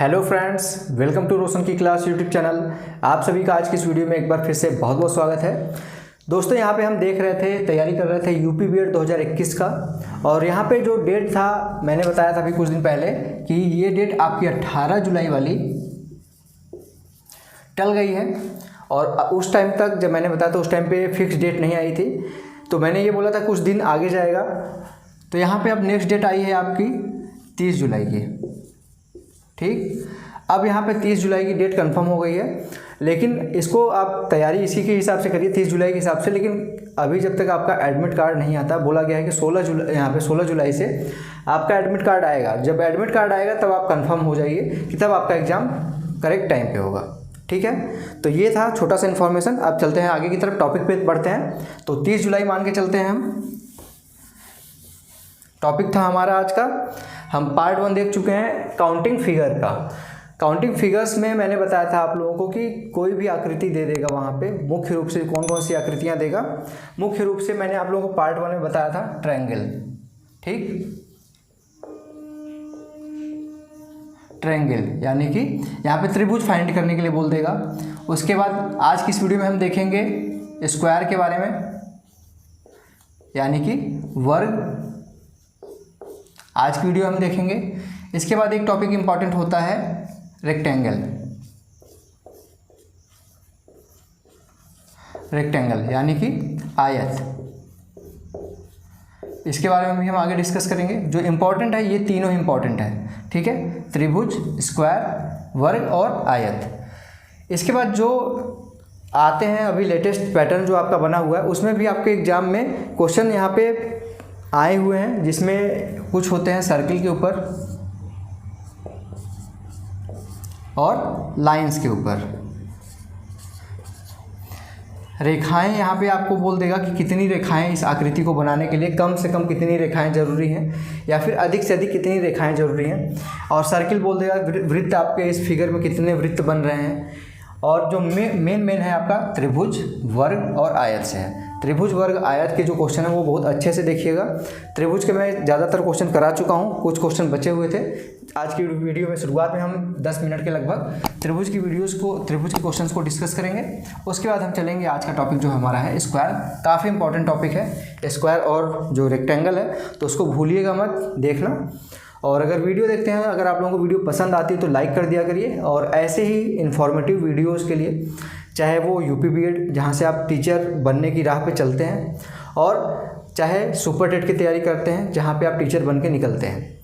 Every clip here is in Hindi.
हेलो फ्रेंड्स, वेलकम टू रोशन की क्लास यूट्यूब चैनल। आप सभी का आज की इस वीडियो में एक बार फिर से बहुत बहुत स्वागत है। दोस्तों, यहाँ पे हम देख रहे थे, तैयारी कर रहे थे यूपी बीएड 2021 का। और यहाँ पे जो डेट था, मैंने बताया था अभी कुछ दिन पहले कि ये डेट आपकी 18 जुलाई वाली टल गई है। और उस टाइम तक जब मैंने बताया तो उस टाइम पे फिक्स डेट नहीं आई थी, तो मैंने ये बोला था कुछ दिन आगे जाएगा। तो यहाँ पे अब नेक्स्ट डेट आई है आपकी 30 जुलाई की। ठीक, अब यहाँ पे 30 जुलाई की डेट कंफर्म हो गई है, लेकिन इसको आप तैयारी इसी के हिसाब से करिए 30 जुलाई के हिसाब से। लेकिन अभी जब तक आपका एडमिट कार्ड नहीं आता, बोला गया है कि 16 जुलाई, यहाँ पे 16 जुलाई से आपका एडमिट कार्ड आएगा। जब एडमिट कार्ड आएगा तब आप कंफर्म हो जाइए कि तब आपका एग्ज़ाम करेक्ट टाइम पे होगा। ठीक है, तो ये था छोटा सा इन्फॉर्मेशन। अब चलते हैं आगे की तरफ, टॉपिक पे बढ़ते हैं। तो 30 जुलाई मान के चलते हैं हम। टॉपिक था हमारा आज का, हम पार्ट 1 देख चुके हैं काउंटिंग फिगर का। काउंटिंग फिगर्स में मैंने बताया था आप लोगों को कि कोई भी आकृति दे देगा, वहाँ पे मुख्य रूप से कौन कौन सी आकृतियाँ देगा। मुख्य रूप से मैंने आप लोगों को पार्ट 1 में बताया था ट्रायंगल। ठीक, ट्रायंगल यानी कि यहाँ पे त्रिभुज फाइंड करने के लिए बोल देगा। उसके बाद आज की इस वीडियो में हम देखेंगे स्क्वायर के बारे में, यानी कि वर्ग। आज की वीडियो हम देखेंगे। इसके बाद एक टॉपिक इंपॉर्टेंट होता है रेक्टेंगल। रेक्टेंगल यानी कि आयत, इसके बारे में भी हम आगे डिस्कस करेंगे। जो इम्पोर्टेंट है, ये तीनों इम्पोर्टेंट है। ठीक है, त्रिभुज, स्क्वायर, वर्ग और आयत। इसके बाद जो आते हैं अभी लेटेस्ट पैटर्न जो आपका बना हुआ है, उसमें भी आपके एग्जाम में क्वेश्चन यहाँ पे आए हुए हैं, जिसमें कुछ होते हैं सर्किल के ऊपर और लाइंस के ऊपर। रेखाएं यहाँ पे आपको बोल देगा कि कितनी रेखाएं इस आकृति को बनाने के लिए, कम से कम कितनी रेखाएं जरूरी हैं, या फिर अधिक से अधिक कितनी रेखाएं जरूरी हैं। और सर्किल बोल देगा वृत्त आपके इस फिगर में कितने वृत्त बन रहे हैं। और जो मेन है आपका त्रिभुज, वर्ग और आयत से है। त्रिभुज, वर्ग, आयत के जो क्वेश्चन है वो बहुत अच्छे से देखिएगा। त्रिभुज के मैं ज़्यादातर क्वेश्चन करा चुका हूँ, कुछ क्वेश्चन बचे हुए थे। आज की वीडियो में शुरुआत में हम 10 मिनट के लगभग त्रिभुज की त्रिभुज के क्वेश्चंस को डिस्कस करेंगे। उसके बाद हम चलेंगे, आज का टॉपिक जो हमारा है स्क्वायर। काफ़ी इंपॉर्टेंट टॉपिक है स्क्वायर और जो रेक्टेंगल है, तो उसको भूलिएगा मत, देखना। और अगर वीडियो देखते हैं, अगर आप लोगों को वीडियो पसंद आती है तो लाइक कर दिया करिए। और ऐसे ही इन्फॉर्मेटिव वीडियोज़ के लिए, चाहे वो यूपी बीएड जहाँ से आप टीचर बनने की राह पे चलते हैं, और चाहे सुपर टेट की तैयारी करते हैं जहाँ पे आप टीचर बन के निकलते हैं,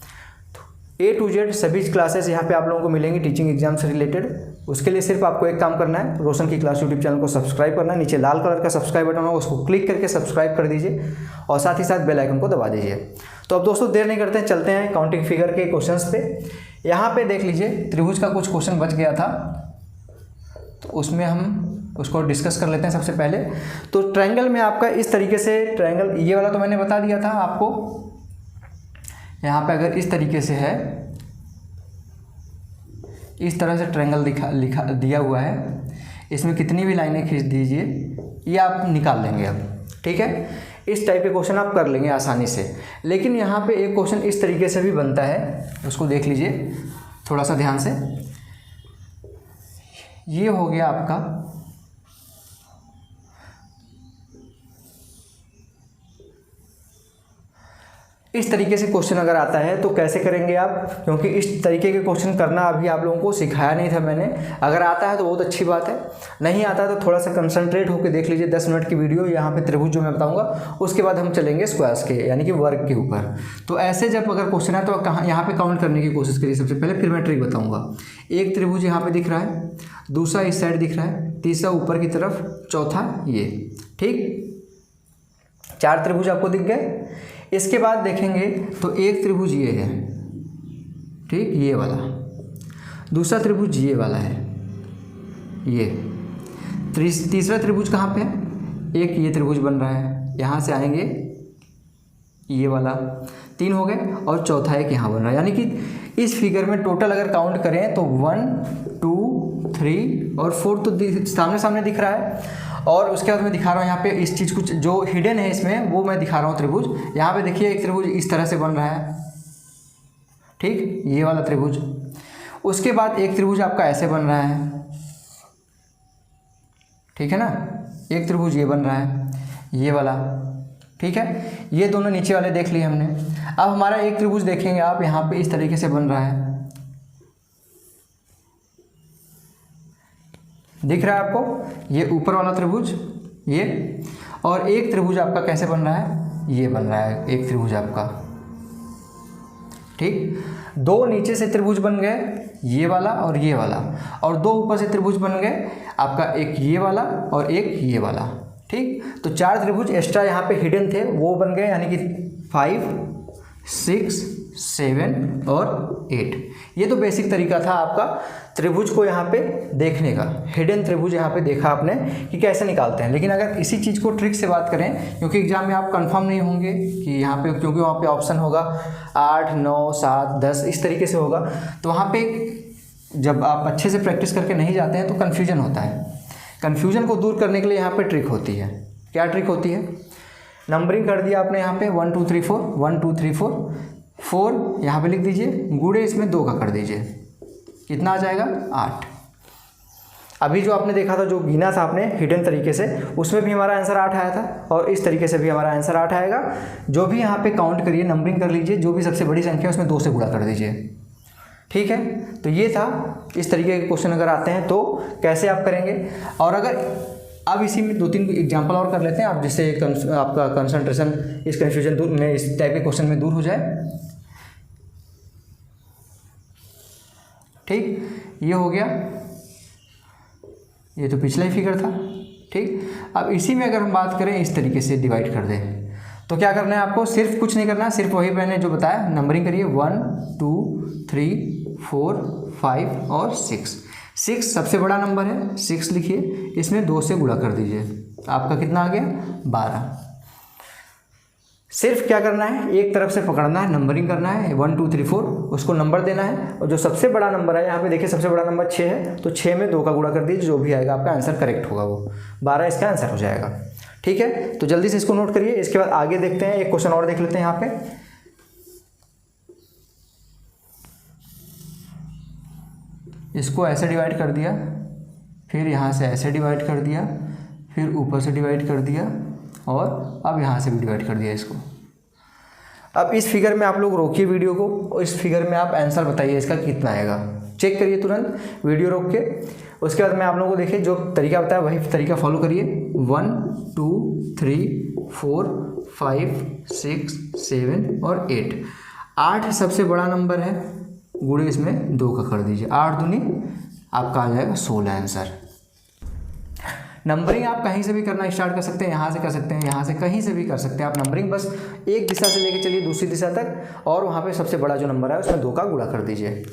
A to Z सभी क्लासेस यहाँ पे आप लोगों को मिलेंगी टीचिंग एग्जाम से रिलेटेड। उसके लिए सिर्फ आपको एक काम करना है, रोशन की क्लास यूट्यूब चैनल को सब्सक्राइब करना है। नीचे लाल कलर का सब्सक्राइब बटन होगा, उसको क्लिक करके सब्सक्राइब कर दीजिए और साथ ही साथ बेल आइकन को दबा दीजिए। तो अब दोस्तों देर नहीं करते हैं, चलते हैं काउंटिंग फिगर के क्वेश्चंस पे। यहाँ पे देख लीजिए, त्रिभुज का कुछ क्वेश्चन बच गया था, तो उसमें हम उसको डिस्कस कर लेते हैं। सबसे पहले तो ट्रायंगल में आपका इस तरीके से ट्रायंगल, ये वाला तो मैंने बता दिया था आपको। यहाँ पे अगर इस तरीके से है, इस तरह से ट्रायंगल लिखा दिया हुआ है, इसमें कितनी भी लाइनें खींच दीजिए, ये आप निकाल लेंगे अब। ठीक है, इस टाइप के क्वेश्चन आप कर लेंगे आसानी से। लेकिन यहाँ पे एक क्वेश्चन इस तरीके से भी बनता है, उसको देख लीजिए थोड़ा सा ध्यान से। ये हो गया आपका इस तरीके से क्वेश्चन अगर आता है तो कैसे करेंगे आप, क्योंकि इस तरीके के क्वेश्चन करना अभी आप लोगों को सिखाया नहीं था मैंने। अगर आता है तो बहुत अच्छी बात है, नहीं आता है तो थोड़ा सा कंसंट्रेट होकर देख लीजिए 10 मिनट की वीडियो। यहाँ पे त्रिभुज जो मैं बताऊंगा, उसके बाद हम चलेंगे स्क्वायर्स के यानी कि वर्ग के ऊपर। तो ऐसे जब अगर क्वेश्चन है तो कहाँ यहाँ पे काउंट करने की कोशिश करिए सबसे पहले, फिर मैं ट्रिक बताऊँगा। एक त्रिभुज यहाँ पर दिख रहा है, दूसरा इस साइड दिख रहा है, तीसरा ऊपर की तरफ, चौथा ये। ठीक, 4 त्रिभुज आपको दिख गए। इसके बाद देखेंगे तो एक त्रिभुज ये है, ठीक, ये वाला। दूसरा त्रिभुज ये वाला है, ये। तीसरा त्रिभुज कहाँ पे है, एक ये त्रिभुज बन रहा है, यहाँ से आएंगे ये वाला, 3 हो गए। और चौथा एक यहाँ बन रहा है, यानी कि इस फिगर में टोटल अगर काउंट करें तो 1 2 3 और 4 तो सामने सामने दिख रहा है। और उसके बाद मैं दिखा रहा हूँ यहाँ पे इस चीज़ कुछ जो हिडन है इसमें, वो मैं दिखा रहा हूँ त्रिभुज। यहाँ पे देखिए एक त्रिभुज इस तरह से बन रहा है, ठीक, ये वाला त्रिभुज। उसके बाद एक त्रिभुज आपका ऐसे बन रहा है, ठीक है ना, एक त्रिभुज ये बन रहा है, ये वाला, ठीक है। ये दोनों नीचे वाले देख लिए हमने। अब हमारा एक त्रिभुज देखेंगे आप, यहाँ पे इस तरीके से बन रहा है, दिख रहा है आपको, ये ऊपर वाला त्रिभुज ये, और एक त्रिभुज आपका कैसे बन रहा है, ये बन रहा है एक त्रिभुज आपका, ठीक। दो नीचे से त्रिभुज बन गए, ये वाला और ये वाला, और दो ऊपर से त्रिभुज बन गए आपका, एक ये वाला और एक ये वाला, ठीक। तो 4 त्रिभुज एक्स्ट्रा यहाँ पे हिडन थे, वो बन गए, यानी कि 5, 6, 7 और 8। ये तो बेसिक तरीका था आपका त्रिभुज को यहाँ पे देखने का, हिडन त्रिभुज यहाँ पे देखा आपने कि कैसे निकालते हैं। लेकिन अगर इसी चीज़ को ट्रिक से बात करें, क्योंकि एग्जाम में आप कंफर्म नहीं होंगे कि यहाँ पे, क्योंकि वहाँ पे ऑप्शन होगा 8, 9, 7, 10 इस तरीके से होगा, तो वहाँ पे जब आप अच्छे से प्रैक्टिस करके नहीं जाते हैं तो कन्फ्यूजन होता है। कन्फ्यूजन को दूर करने के लिए यहाँ पर ट्रिक होती है। क्या ट्रिक होती है? नंबरिंग कर दिया आपने यहाँ पे 1 2 3 4, 1 2 3 4, 4 यहाँ पे लिख दीजिए, गुणे इसमें 2 का कर दीजिए, कितना आ जाएगा 8। अभी जो आपने देखा था, जो गिना था आपने हिडन तरीके से, उसमें भी हमारा आंसर 8 आया था, और इस तरीके से भी हमारा आंसर 8 आएगा। जो भी यहाँ पे काउंट करिए, नंबरिंग कर लीजिए, जो भी सबसे बड़ी संख्या है उसमें 2 से गुणा कर दीजिए, ठीक है। तो ये था, इस तरीके के क्वेश्चन अगर आते हैं तो कैसे आप करेंगे। और अगर अब इसी में 2-3 एग्जाम्पल और कर लेते हैं आप, जिससे आपका कंसंट्रेशन इस कन्फ्यूजन दूर में, इस टाइप के क्वेश्चन में दूर हो जाए, ठीक। ये हो गया, ये तो पिछला ही फिगर था, ठीक। अब इसी में अगर हम बात करें, इस तरीके से डिवाइड कर दें, तो क्या करना है आपको? सिर्फ कुछ नहीं करना है, सिर्फ वही मैंने जो बताया, नंबरिंग करिए 1 2 3 4 5 और 6। 6 सबसे बड़ा नंबर है, 6 लिखिए, इसमें 2 से गुणा कर दीजिए, आपका कितना आ गया 12। सिर्फ क्या करना है, एक तरफ से पकड़ना है, नंबरिंग करना है 1 2 3 4, उसको नंबर देना है, और जो सबसे बड़ा नंबर है, यहाँ पे देखिए सबसे बड़ा नंबर 6 है, तो 6 में 2 का गुणा कर दीजिए, जो भी आएगा आपका आंसर करेक्ट होगा, वो 12 इसका आंसर हो जाएगा, ठीक है। तो जल्दी से इसको नोट करिए। इसके बाद आगे देखते हैं, एक क्वेश्चन और देख लेते हैं। यहाँ पे इसको ऐसे डिवाइड कर दिया, फिर यहाँ से ऐसे डिवाइड कर दिया, फिर ऊपर से डिवाइड कर दिया, और अब यहाँ से भी डिवाइड कर दिया इसको। अब इस फिगर में आप लोग रोकिए वीडियो को, और इस फिगर में आप आंसर बताइए इसका कितना आएगा, चेक करिए तुरंत वीडियो रोक के। उसके बाद मैं आप लोगों को देखिए जो तरीका बताया वही तरीका फॉलो करिए। 1 2 3 4 5 6 7 और 8। 8 सबसे बड़ा नंबर है, गुणे इसमें 2 का कर दीजिए, 8 दूनी आपका आ जाएगा 16 आंसर। नंबरिंग आप कहीं से भी करना स्टार्ट कर सकते हैं, यहाँ से कर सकते हैं, यहाँ से कहीं से भी कर सकते हैं आप नंबरिंग। बस एक दिशा से लेके चलिए दूसरी दिशा तक, और वहाँ पे सबसे बड़ा जो नंबर है उसमें 2 का गुणा कर दीजिए।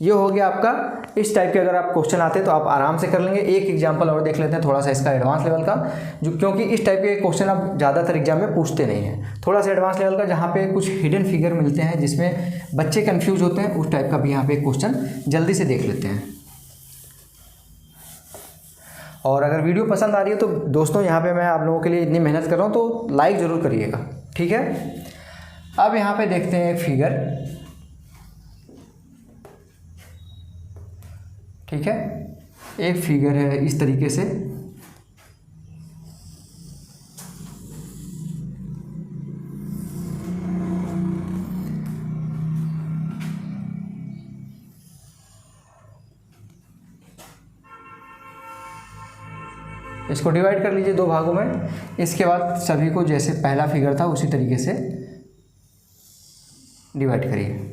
ये हो गया आपका। इस टाइप के अगर आप क्वेश्चन आते हैं तो आप आराम से कर लेंगे। एक एग्जांपल और देख लेते हैं थोड़ा सा इसका एडवांस लेवल का, जो क्योंकि इस टाइप के क्वेश्चन आप ज़्यादातर एग्जाम में पूछते नहीं हैं। थोड़ा सा एडवांस लेवल का जहाँ पे कुछ हिडन फिगर मिलते हैं जिसमें बच्चे कंफ्यूज होते हैं, उस टाइप का भी यहाँ पे क्वेश्चन जल्दी से देख लेते हैं। और अगर वीडियो पसंद आ रही है तो दोस्तों यहाँ पे मैं आप लोगों के लिए इतनी मेहनत कर रहा हूँ तो लाइक ज़रूर करिएगा, ठीक है। अब यहाँ पे देखते हैं एक फिगर, ठीक है। एक फिगर है इस तरीके से, इसको डिवाइड कर लीजिए 2 भागों में। इसके बाद सभी को जैसे पहला फिगर था उसी तरीके से डिवाइड करिए।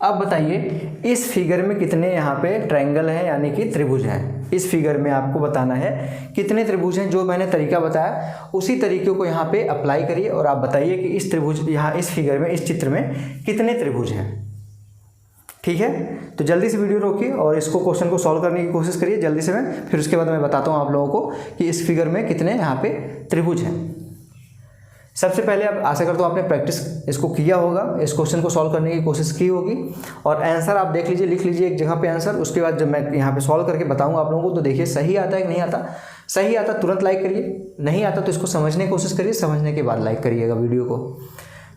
अब बताइए इस फिगर में कितने यहाँ पे ट्रायंगल हैं, यानी कि त्रिभुज हैं। इस फिगर में आपको बताना है कितने त्रिभुज हैं। जो मैंने तरीका बताया उसी तरीके को यहाँ पे अप्लाई करिए और आप बताइए कि इस त्रिभुज, यहाँ इस फिगर में, इस चित्र में कितने त्रिभुज हैं, ठीक है। तो जल्दी से वीडियो रोकिए और इसको क्वेश्चन को सॉल्व करने की कोशिश करिए जल्दी से। मैं फिर उसके बाद मैं बताता हूँ आप लोगों को कि इस फिगर में कितने यहाँ पे त्रिभुज हैं। सबसे पहले आप आशा करता हूँ आपने प्रैक्टिस इसको किया होगा, इस क्वेश्चन को सॉल्व करने की कोशिश की होगी, और आंसर आप देख लीजिए, लिख लीजिए एक जगह पे आंसर। उसके बाद जब मैं यहाँ पे सॉल्व करके बताऊँगा आप लोगों को तो देखिए सही आता है कि नहीं आता। सही आता तुरंत लाइक करिए, नहीं आता तो इसको समझने की कोशिश करिए, समझने के बाद लाइक करिएगा वीडियो को।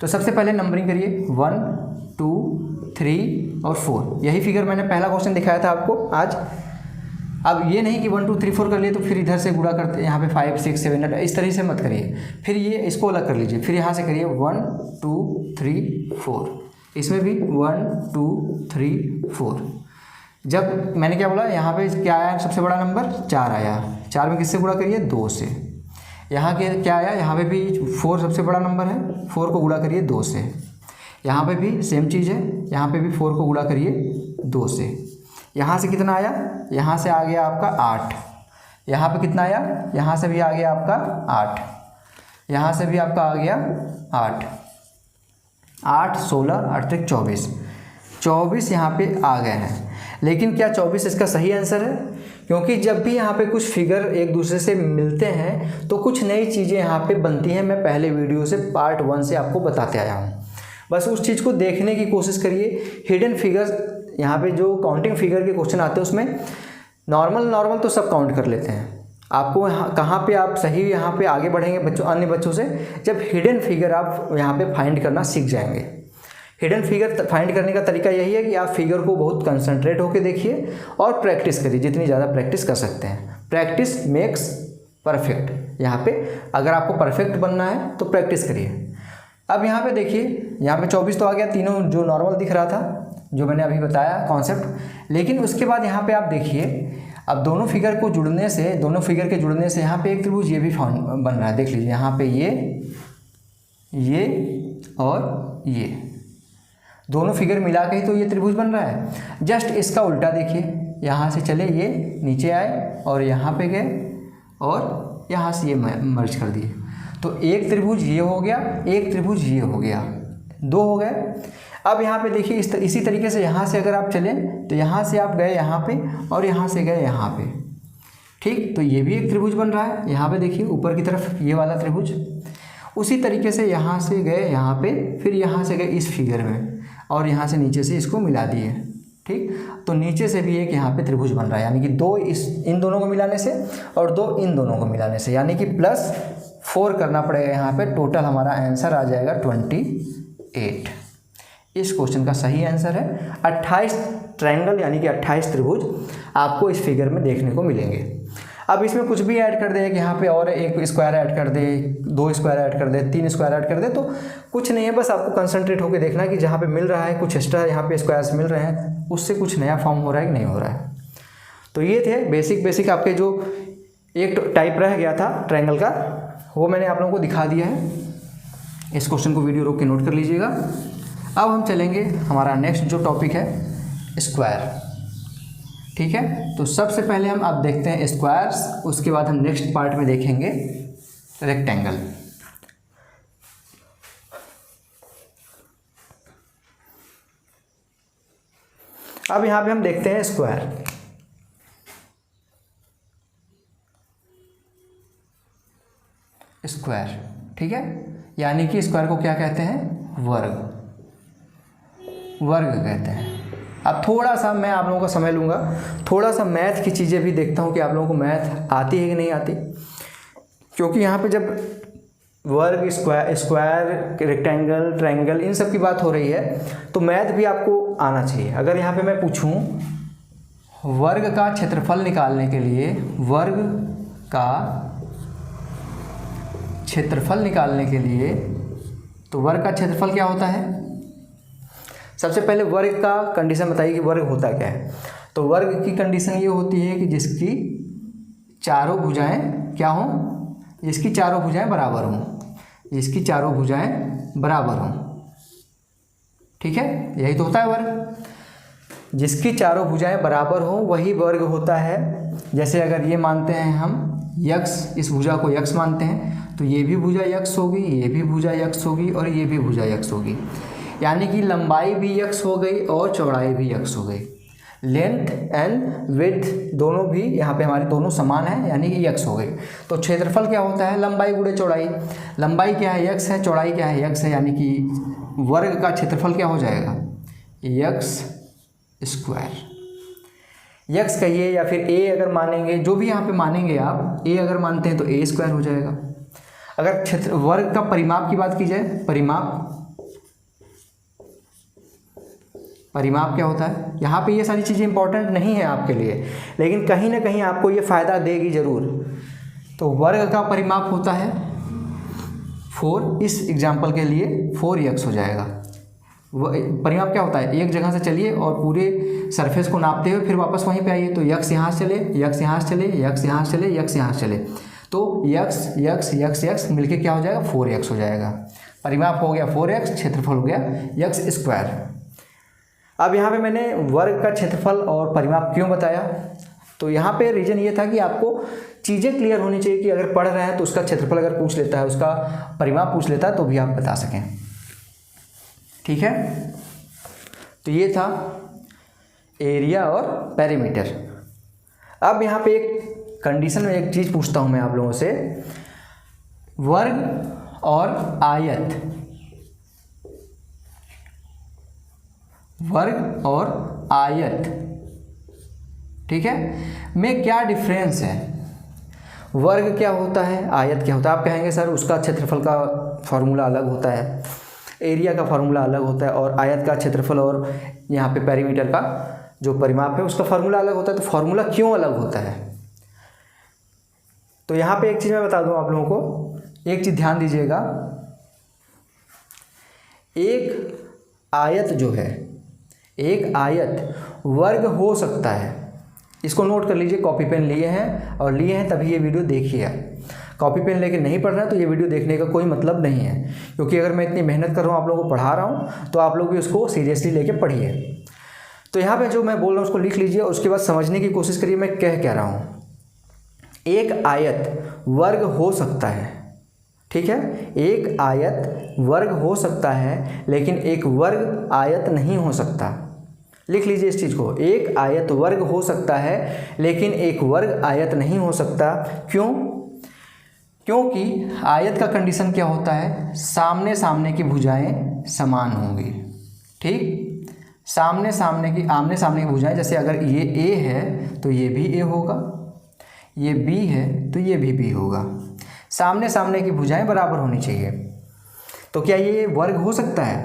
तो सबसे पहले नंबरिंग करिए 1 2 3 और 4। यही फिगर मैंने पहला क्वेश्चन दिखाया था आपको आज। अब ये नहीं कि 1 2 3 4 कर लिए तो फिर इधर से गुणा करते यहाँ पे 5 6 7 8, इस तरह से मत करिए। फिर ये इसको अलग कर लीजिए, फिर यहाँ से करिए 1 2 3 4, इसमें भी 1 2 3 4। जब मैंने क्या बोला, यहाँ पे क्या आया सबसे बड़ा नंबर 4 आया, 4 में किससे गुणा करिए 2 से। यहाँ के क्या आया, यहाँ पे भी 4 सबसे बड़ा नंबर है, 4 को गुणा करिए 2 से। यहाँ पे भी सेम चीज़ है, यहाँ पे भी 4 को गुणा करिए 2 से। यहाँ से कितना आया, यहाँ से आ गया आपका 8। यहाँ पे कितना आया, यहाँ से भी आ गया आपका 8, यहाँ से भी आपका आ गया 8 8 16 8 24 24 यहाँ पे आ गए हैं। लेकिन क्या 24 इसका सही आंसर है? क्योंकि जब भी यहाँ पे कुछ फिगर एक दूसरे से मिलते हैं तो कुछ नई चीज़ें यहाँ पे बनती हैं। मैं पहले वीडियो से पार्ट 1 से आपको बताते आया हूँ, बस उस चीज़ को देखने की कोशिश करिए। हिडन फिगर्स यहाँ पे जो काउंटिंग फिगर के क्वेश्चन आते हैं उसमें नॉर्मल तो सब काउंट कर लेते हैं। आपको कहाँ पे आप सही यहाँ पे आगे बढ़ेंगे बच्चों अन्य बच्चों से, जब हिडन फिगर आप यहाँ पे फाइंड करना सीख जाएंगे। हिडन फिगर फाइंड करने का तरीका यही है कि आप फिगर को बहुत कंसंट्रेट होकर देखिए और प्रैक्टिस करिए, जितनी ज़्यादा प्रैक्टिस कर सकते हैं। Practice makes perfect. यहाँ पे अगर आपको परफेक्ट बनना है तो प्रैक्टिस करिए। अब यहाँ पे देखिए, यहाँ पे 24 तो आ गया, तीनों जो नॉर्मल दिख रहा था जो मैंने अभी बताया कॉन्सेप्ट। लेकिन उसके बाद यहाँ पे आप देखिए, अब दोनों फिगर को जुड़ने से, दोनों फिगर के जुड़ने से यहाँ पे एक त्रिभुज ये भी बन रहा है। देख लीजिए यहाँ पे ये और ये दोनों फिगर मिला के ही तो ये त्रिभुज बन रहा है। जस्ट इसका उल्टा देखिए, यहाँ से चले ये नीचे आए और यहाँ पे गए और यहाँ से ये मर्ज कर दिए, तो एक त्रिभुज ये हो गया, एक त्रिभुज ये हो गया, 2 हो गए। अब यहाँ पे देखिए इसी तरीके से यहाँ से अगर आप चलें तो यहाँ से आप गए यहाँ पे और यहाँ से गए यहाँ पे, ठीक, तो ये भी एक त्रिभुज बन रहा है। यहाँ पे देखिए ऊपर की तरफ ये वाला त्रिभुज। उसी तरीके से यहाँ से गए यहाँ पे, फिर यहाँ से गए इस फिगर में और यहाँ से नीचे से इसको मिला दिए, ठीक, तो नीचे से भी एक यहाँ पे त्रिभुज बन रहा है। यानी कि 2 इन दोनों को मिलाने से और 2 इन दोनों को मिलाने से, यानी कि +4 करना पड़ेगा यहाँ पे। टोटल हमारा आंसर आ जाएगा 28। इस क्वेश्चन का सही आंसर है 28 ट्रायंगल, यानी कि 28 त्रिभुज आपको इस फिगर में देखने को मिलेंगे। अब इसमें कुछ भी ऐड कर दे कि यहाँ पे और एक स्क्वायर ऐड कर दे, 2 स्क्वायर ऐड कर दे, 3 स्क्वायर ऐड कर दे, तो कुछ नहीं है। बस आपको कंसंट्रेट होकर देखना कि जहाँ पे मिल रहा है कुछ एक्स्ट्रा यहाँ पे स्क्वायर्स मिल रहे हैं, उससे कुछ नया फॉर्म हो रहा है कि नहीं हो रहा है। तो ये थे बेसिक आपके जो एक टाइप रह गया था ट्रायंगल का, वो मैंने आप लोगों को दिखा दिया है। इस क्वेश्चन को वीडियो रोक के नोट कर लीजिएगा। अब हम चलेंगे हमारा नेक्स्ट जो टॉपिक है स्क्वायर, ठीक है। तो सबसे पहले हम अब देखते हैं स्क्वायर्स, उसके बाद हम नेक्स्ट पार्ट में देखेंगे रेक्टेंगल। अब यहाँ पे हम देखते हैं स्क्वायर। स्क्वायर, ठीक है, यानी कि स्क्वायर को क्या कहते हैं, वर्ग कहते हैं। अब थोड़ा सा मैं आप लोगों का समय लूँगा, थोड़ा सा मैथ की चीज़ें भी देखता हूँ कि आप लोगों को मैथ आती है कि नहीं आती, क्योंकि यहाँ पे जब वर्ग, स्क्वायर, रेक्टेंगल, ट्रायंगल, इन सब की बात हो रही है तो मैथ भी आपको आना चाहिए। अगर यहाँ पे मैं पूछूँ वर्ग का क्षेत्रफल निकालने के लिए, वर्ग का क्षेत्रफल निकालने के लिए, तो वर्ग का क्षेत्रफल क्या होता है? सबसे पहले वर्ग का कंडीशन बताइए कि वर्ग होता क्या है। तो वर्ग की कंडीशन ये होती है कि जिसकी चारों भुजाएं क्या हों, जिसकी चारों भुजाएं बराबर हों, जिसकी चारों भुजाएं बराबर हों, ठीक है, यही तो होता है वर्ग। जिसकी चारों भुजाएं बराबर हों वही वर्ग होता है। जैसे अगर ये मानते हैं हम यक्स, इस भुजा को यक्स मानते हैं, तो ये भी भुजा यक्स होगी, ये भी भुजा यक्स होगी और ये भी भुजा यक्स होगी। यानी कि लंबाई भी यक्स हो गई और चौड़ाई भी यक्स हो गई। लेंथ एंड विड्थ दोनों भी यहाँ पे हमारी दोनों समान है, यानी कि यक्स हो गई। तो क्षेत्रफल क्या होता है? लंबाई गुणे चौड़ाई। लंबाई क्या है? यक्स है, चौड़ाई क्या है? यक्स है, यानी कि वर्ग का क्षेत्रफल क्या हो जाएगा? X square. यक्स कहिए या फिर ए अगर मानेंगे, जो भी यहाँ पे मानेंगे आप, ए अगर मानते हैं तो ए स्क्वायर हो जाएगा। अगर क्षेत्र वर्ग का परिमाप की बात की जाए, परिमाप क्या होता है, यहाँ पे ये सारी चीज़ें इंपॉर्टेंट नहीं है आपके लिए, लेकिन कहीं ना कहीं आपको ये फ़ायदा देगी ज़रूर। तो वर्ग का परिमाप होता है 4, इस एग्जाम्पल के लिए 4x हो जाएगा। परिमाप क्या होता है, एक जगह से चलिए और पूरे सरफेस को नापते हुए फिर वापस वहीं पे आइए, तो यक्स यहाँ से चले, यक्स यहाँ से चले, यक्स यहाँ से चले, यक्स यहाँ से चले, तो यक्स यक्स यक्स यक्स मिलके क्या हो जाएगा, 4x हो जाएगा। परिमाप हो गया 4x, क्षेत्रफल हो गया यक्स स्क्वायर। अब यहाँ पे मैंने वर्ग का क्षेत्रफल और परिमाप क्यों बताया, तो यहाँ पे रीज़न ये था कि आपको चीज़ें क्लियर होनी चाहिए कि अगर पढ़ रहे हैं तो उसका क्षेत्रफल अगर पूछ लेता है, उसका परिमाप पूछ लेता है तो भी आप बता सकें। ठीक है, तो ये था एरिया और पेरीमीटर। अब यहाँ पे एक कंडीशन में एक चीज़ पूछता हूँ मैं आप लोगों से, वर्ग और आयत, वर्ग और आयत, ठीक है, में क्या डिफरेंस है। वर्ग क्या होता है, आयत क्या होता है। आप कहेंगे सर उसका क्षेत्रफल का फॉर्मूला अलग होता है, एरिया का फॉर्मूला अलग होता है, और आयत का क्षेत्रफल और यहाँ पे पेरीमीटर का जो परिमाप है उसका फॉर्मूला अलग होता है। तो फॉर्मूला क्यों अलग होता है, तो यहाँ पे एक चीज़ मैं बता दूँ आप लोगों को, एक चीज़ ध्यान दीजिएगा। एक आयत जो है, एक आयत वर्ग हो सकता है, इसको नोट कर लीजिए, कॉपी पेन लिए हैं और लिए हैं तभी ये वीडियो देखिए। कॉपी पेन लेके नहीं पढ़ रहा है तो ये वीडियो देखने का कोई मतलब नहीं है, क्योंकि अगर मैं इतनी मेहनत कर रहा हूँ आप लोगों को पढ़ा रहा हूँ तो आप लोग भी उसको सीरियसली लेके पढ़िए। तो यहाँ पे जो मैं बोल रहा हूँ उसको लिख लीजिए, उसके बाद समझने की कोशिश करिए मैं कह रहा हूँ। एक आयत वर्ग हो सकता है, ठीक है, एक आयत वर्ग हो सकता है लेकिन एक वर्ग आयत नहीं हो सकता। लिख लीजिए इस चीज़ को, एक आयत वर्ग हो सकता है लेकिन एक वर्ग आयत नहीं हो सकता। क्यों, क्योंकि आयत का कंडीशन क्या होता है, सामने सामने की भुजाएं समान होंगी। ठीक, आमने सामने की भुजाएं, जैसे अगर ये ए है तो ये भी ए होगा, ये बी है तो ये भी बी होगा। सामने सामने की भुजाएं बराबर होनी चाहिए। तो क्या ये वर्ग हो सकता है,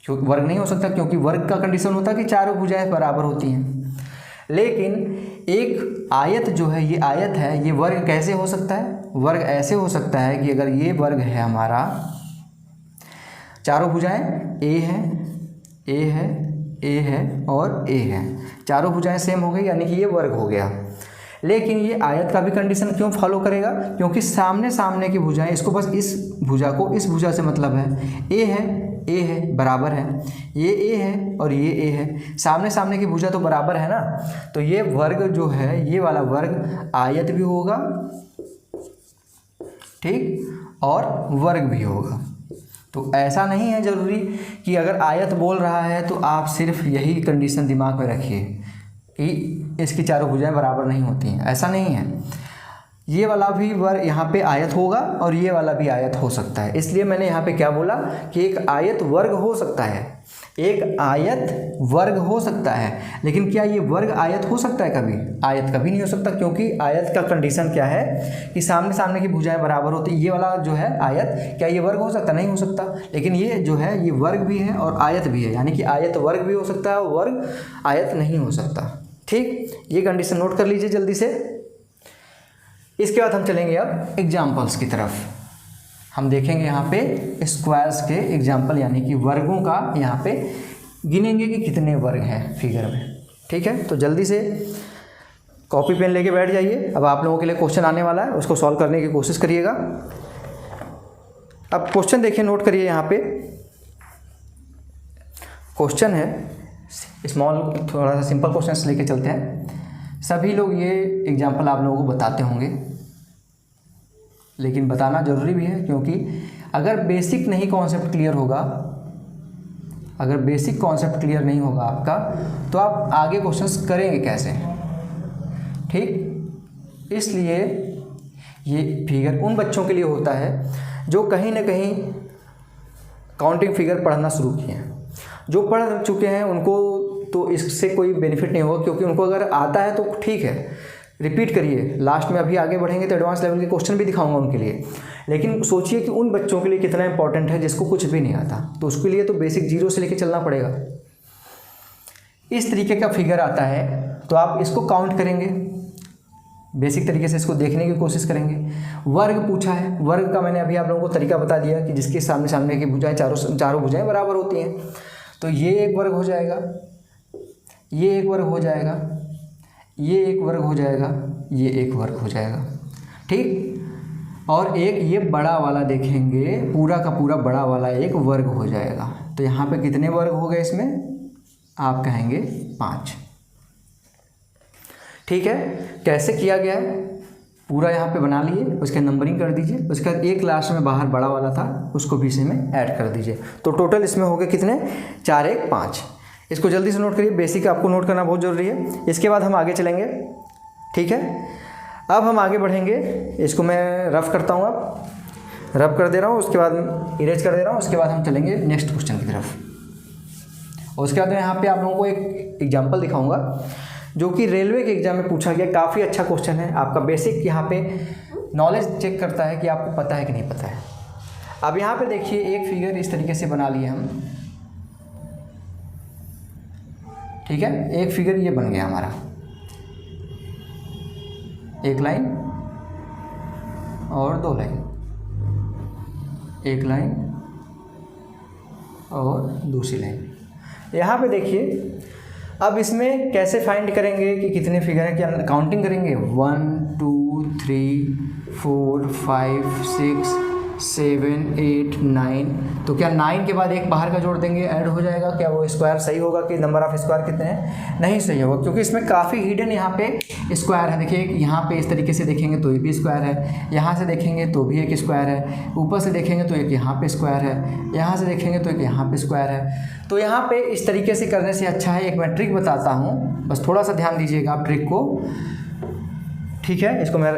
क्योंकि वर्ग नहीं हो सकता, क्योंकि वर्ग का कंडीशन होता है कि चारों भुजाएं बराबर होती हैं। लेकिन एक आयत जो है, ये आयत है, ये वर्ग कैसे हो सकता है, वर्ग ऐसे हो सकता है कि अगर ये वर्ग है हमारा, चारों भुजाएं ए है, ए है, ए है और ए है, चारों भुजाएं सेम हो गई, यानी कि ये वर्ग हो गया। लेकिन ये आयत का भी कंडीशन क्यों फॉलो करेगा, क्योंकि सामने सामने की भुजाएं, इसको बस इस भुजा को इस भुजा से मतलब है, ए है बराबर है, ये ए है और ये ए है, सामने सामने की भुजा तो बराबर है ना, तो ये वर्ग जो है, ये वाला वर्ग आयत भी होगा, ठीक, और वर्ग भी होगा। तो ऐसा नहीं है ज़रूरी कि अगर आयत बोल रहा है तो आप सिर्फ यही कंडीशन दिमाग में रखिए कि इसकी चारों भुजाएं बराबर नहीं होती हैं, ऐसा नहीं है। ये वाला भी वर्ग यहाँ पे आयत होगा और ये वाला भी आयत हो सकता है। इसलिए मैंने यहाँ पे क्या बोला कि एक आयत वर्ग हो सकता है, एक आयत वर्ग हो सकता है, लेकिन क्या ये वर्ग आयत हो सकता है कभी, आयत कभी नहीं हो सकता, क्योंकि आयत का कंडीशन क्या है कि सामने सामने की भुजाएं बराबर होती। ये वाला जो है आयत, क्या ये वर्ग हो सकता, नहीं हो सकता, लेकिन ये जो है ये वर्ग भी है और आयत भी है, यानी कि आयत वर्ग भी हो सकता है, वर्ग आयत नहीं हो सकता। ठीक, ये कंडीशन नोट कर लीजिए जल्दी से। इसके बाद हम चलेंगे अब एग्जाम्पल्स की तरफ। हम देखेंगे यहाँ पे स्क्वायर्स के एग्जाम्पल, यानी कि वर्गों का यहाँ पे गिनेंगे कि कितने वर्ग हैं फिगर में। ठीक है, तो जल्दी से कॉपी पेन लेके बैठ जाइए। अब आप लोगों के लिए क्वेश्चन आने वाला है, उसको सॉल्व करने की कोशिश करिएगा। अब क्वेश्चन देखिए, नोट करिए। यहाँ पे क्वेश्चन है स्मॉल, थोड़ा सा सिंपल क्वेश्चन लेके चलते हैं। सभी लोग ये एग्जाम्पल आप लोगों को बताते होंगे, लेकिन बताना ज़रूरी भी है, क्योंकि अगर बेसिक नहीं कॉन्सेप्ट क्लियर होगा, अगर बेसिक कॉन्सेप्ट क्लियर नहीं होगा आपका, तो आप आगे क्वेश्चंस करेंगे कैसे। ठीक, इसलिए ये फिगर उन बच्चों के लिए होता है जो कहीं ना कहीं काउंटिंग फिगर पढ़ना शुरू किए हैं। जो पढ़ चुके हैं उनको तो इससे कोई बेनिफिट नहीं होगा, क्योंकि उनको अगर आता है तो ठीक है, रिपीट करिए। लास्ट में अभी आगे बढ़ेंगे तो एडवांस लेवल के क्वेश्चन भी दिखाऊंगा उनके लिए। लेकिन सोचिए कि उन बच्चों के लिए कितना इंपॉर्टेंट है जिसको कुछ भी नहीं आता, तो उसके लिए तो बेसिक जीरो से लेके चलना पड़ेगा। इस तरीके का फिगर आता है तो आप इसको काउंट करेंगे, बेसिक तरीके से इसको देखने की कोशिश करेंगे। वर्ग पूछा है, वर्ग का मैंने अभी आप लोगों को तरीका बता दिया कि जिसके सामने सामने की भुजाएं चारों भुजाएं बराबर होती हैं। तो ये एक वर्ग हो जाएगा, ये एक वर्ग हो जाएगा, ये एक वर्ग हो जाएगा, ये एक वर्ग हो जाएगा, ठीक। और एक ये बड़ा वाला देखेंगे, पूरा का पूरा बड़ा वाला एक वर्ग हो जाएगा। तो यहाँ पे कितने वर्ग हो गए इसमें, आप कहेंगे 5, ठीक है। कैसे किया गया है, पूरा यहाँ पे बना लिए, उसका नंबरिंग कर दीजिए, उसका एक लास्ट में बाहर बड़ा वाला था उसको भी इसी में ऐड कर दीजिए। तो टोटल इसमें हो गए कितने, 4, 1, 5। इसको जल्दी से नोट करिए, बेसिक आपको नोट करना बहुत ज़रूरी है। इसके बाद हम आगे चलेंगे, ठीक है। अब हम आगे बढ़ेंगे, इसको मैं रफ करता हूँ, अब रफ कर दे रहा हूँ, उसके बाद इरेज कर दे रहा हूँ। उसके बाद हम चलेंगे नेक्स्ट क्वेश्चन की तरफ। और उसके बाद मैं यहाँ पे आप लोगों को एक एग्जाम्पल दिखाऊंगा जो कि रेलवे के एग्जाम में पूछा गया, काफ़ी अच्छा क्वेश्चन है। आपका बेसिक यहाँ पे नॉलेज चेक करता है कि आपको पता है कि नहीं पता है। अब यहाँ पे देखिए, एक फिगर इस तरीके से बना लिए हम, ठीक है। एक फिगर ये बन गया हमारा, एक लाइन और 2 लाइन, एक लाइन और दूसरी लाइन। यहाँ पे देखिए, अब इसमें कैसे फाइंड करेंगे कि कितने फिगर हैं, क्या काउंटिंग करेंगे, 1 2 3 4 5 6 7 8 9। तो क्या 9 के बाद एक बाहर का जोड़ देंगे, ऐड हो जाएगा, क्या वो स्क्वायर सही होगा कि नंबर ऑफ स्क्वायर कितने हैं, नहीं सही होगा, क्योंकि इसमें काफ़ी हिडन यहाँ पे स्क्वायर है। देखिए, यहाँ पे इस तरीके से देखेंगे तो ये भी स्क्वायर है, यहाँ से देखेंगे तो भी एक स्क्वायर है, ऊपर से देखेंगे तो एक यहाँ पे स्क्वायर है, यहाँ से देखेंगे तो एक यहाँ पे स्क्वायर है। तो यहाँ पे इस तरीके से करने से अच्छा है, एक मैं ट्रिक बताता हूँ, बस थोड़ा सा ध्यान दीजिएगा आप ट्रिक को, ठीक है। इसको मैं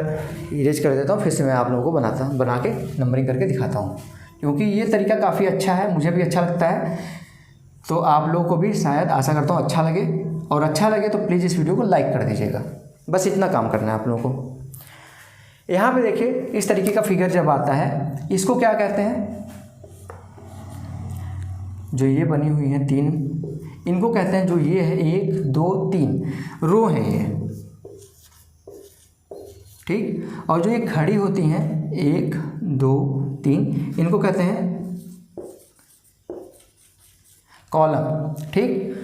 इरेज कर देता हूँ, फिर से मैं आप लोगों को बना के नंबरिंग करके दिखाता हूँ, क्योंकि ये तरीका काफ़ी अच्छा है, मुझे भी अच्छा लगता है, तो आप लोगों को भी शायद आशा करता हूँ अच्छा लगे। और अच्छा लगे तो प्लीज़ इस वीडियो को लाइक कर दीजिएगा, बस इतना काम करना है आप लोगों को। यहाँ पे देखिए, इस तरीके का फिगर जब आता है, इसको क्या कहते हैं, जो ये बनी हुई है 3, इनको कहते हैं, जो ये है 1 2 3 रो है ये, ठीक। और जो ये खड़ी होती हैं 1 2 3, इनको कहते हैं कॉलम, ठीक।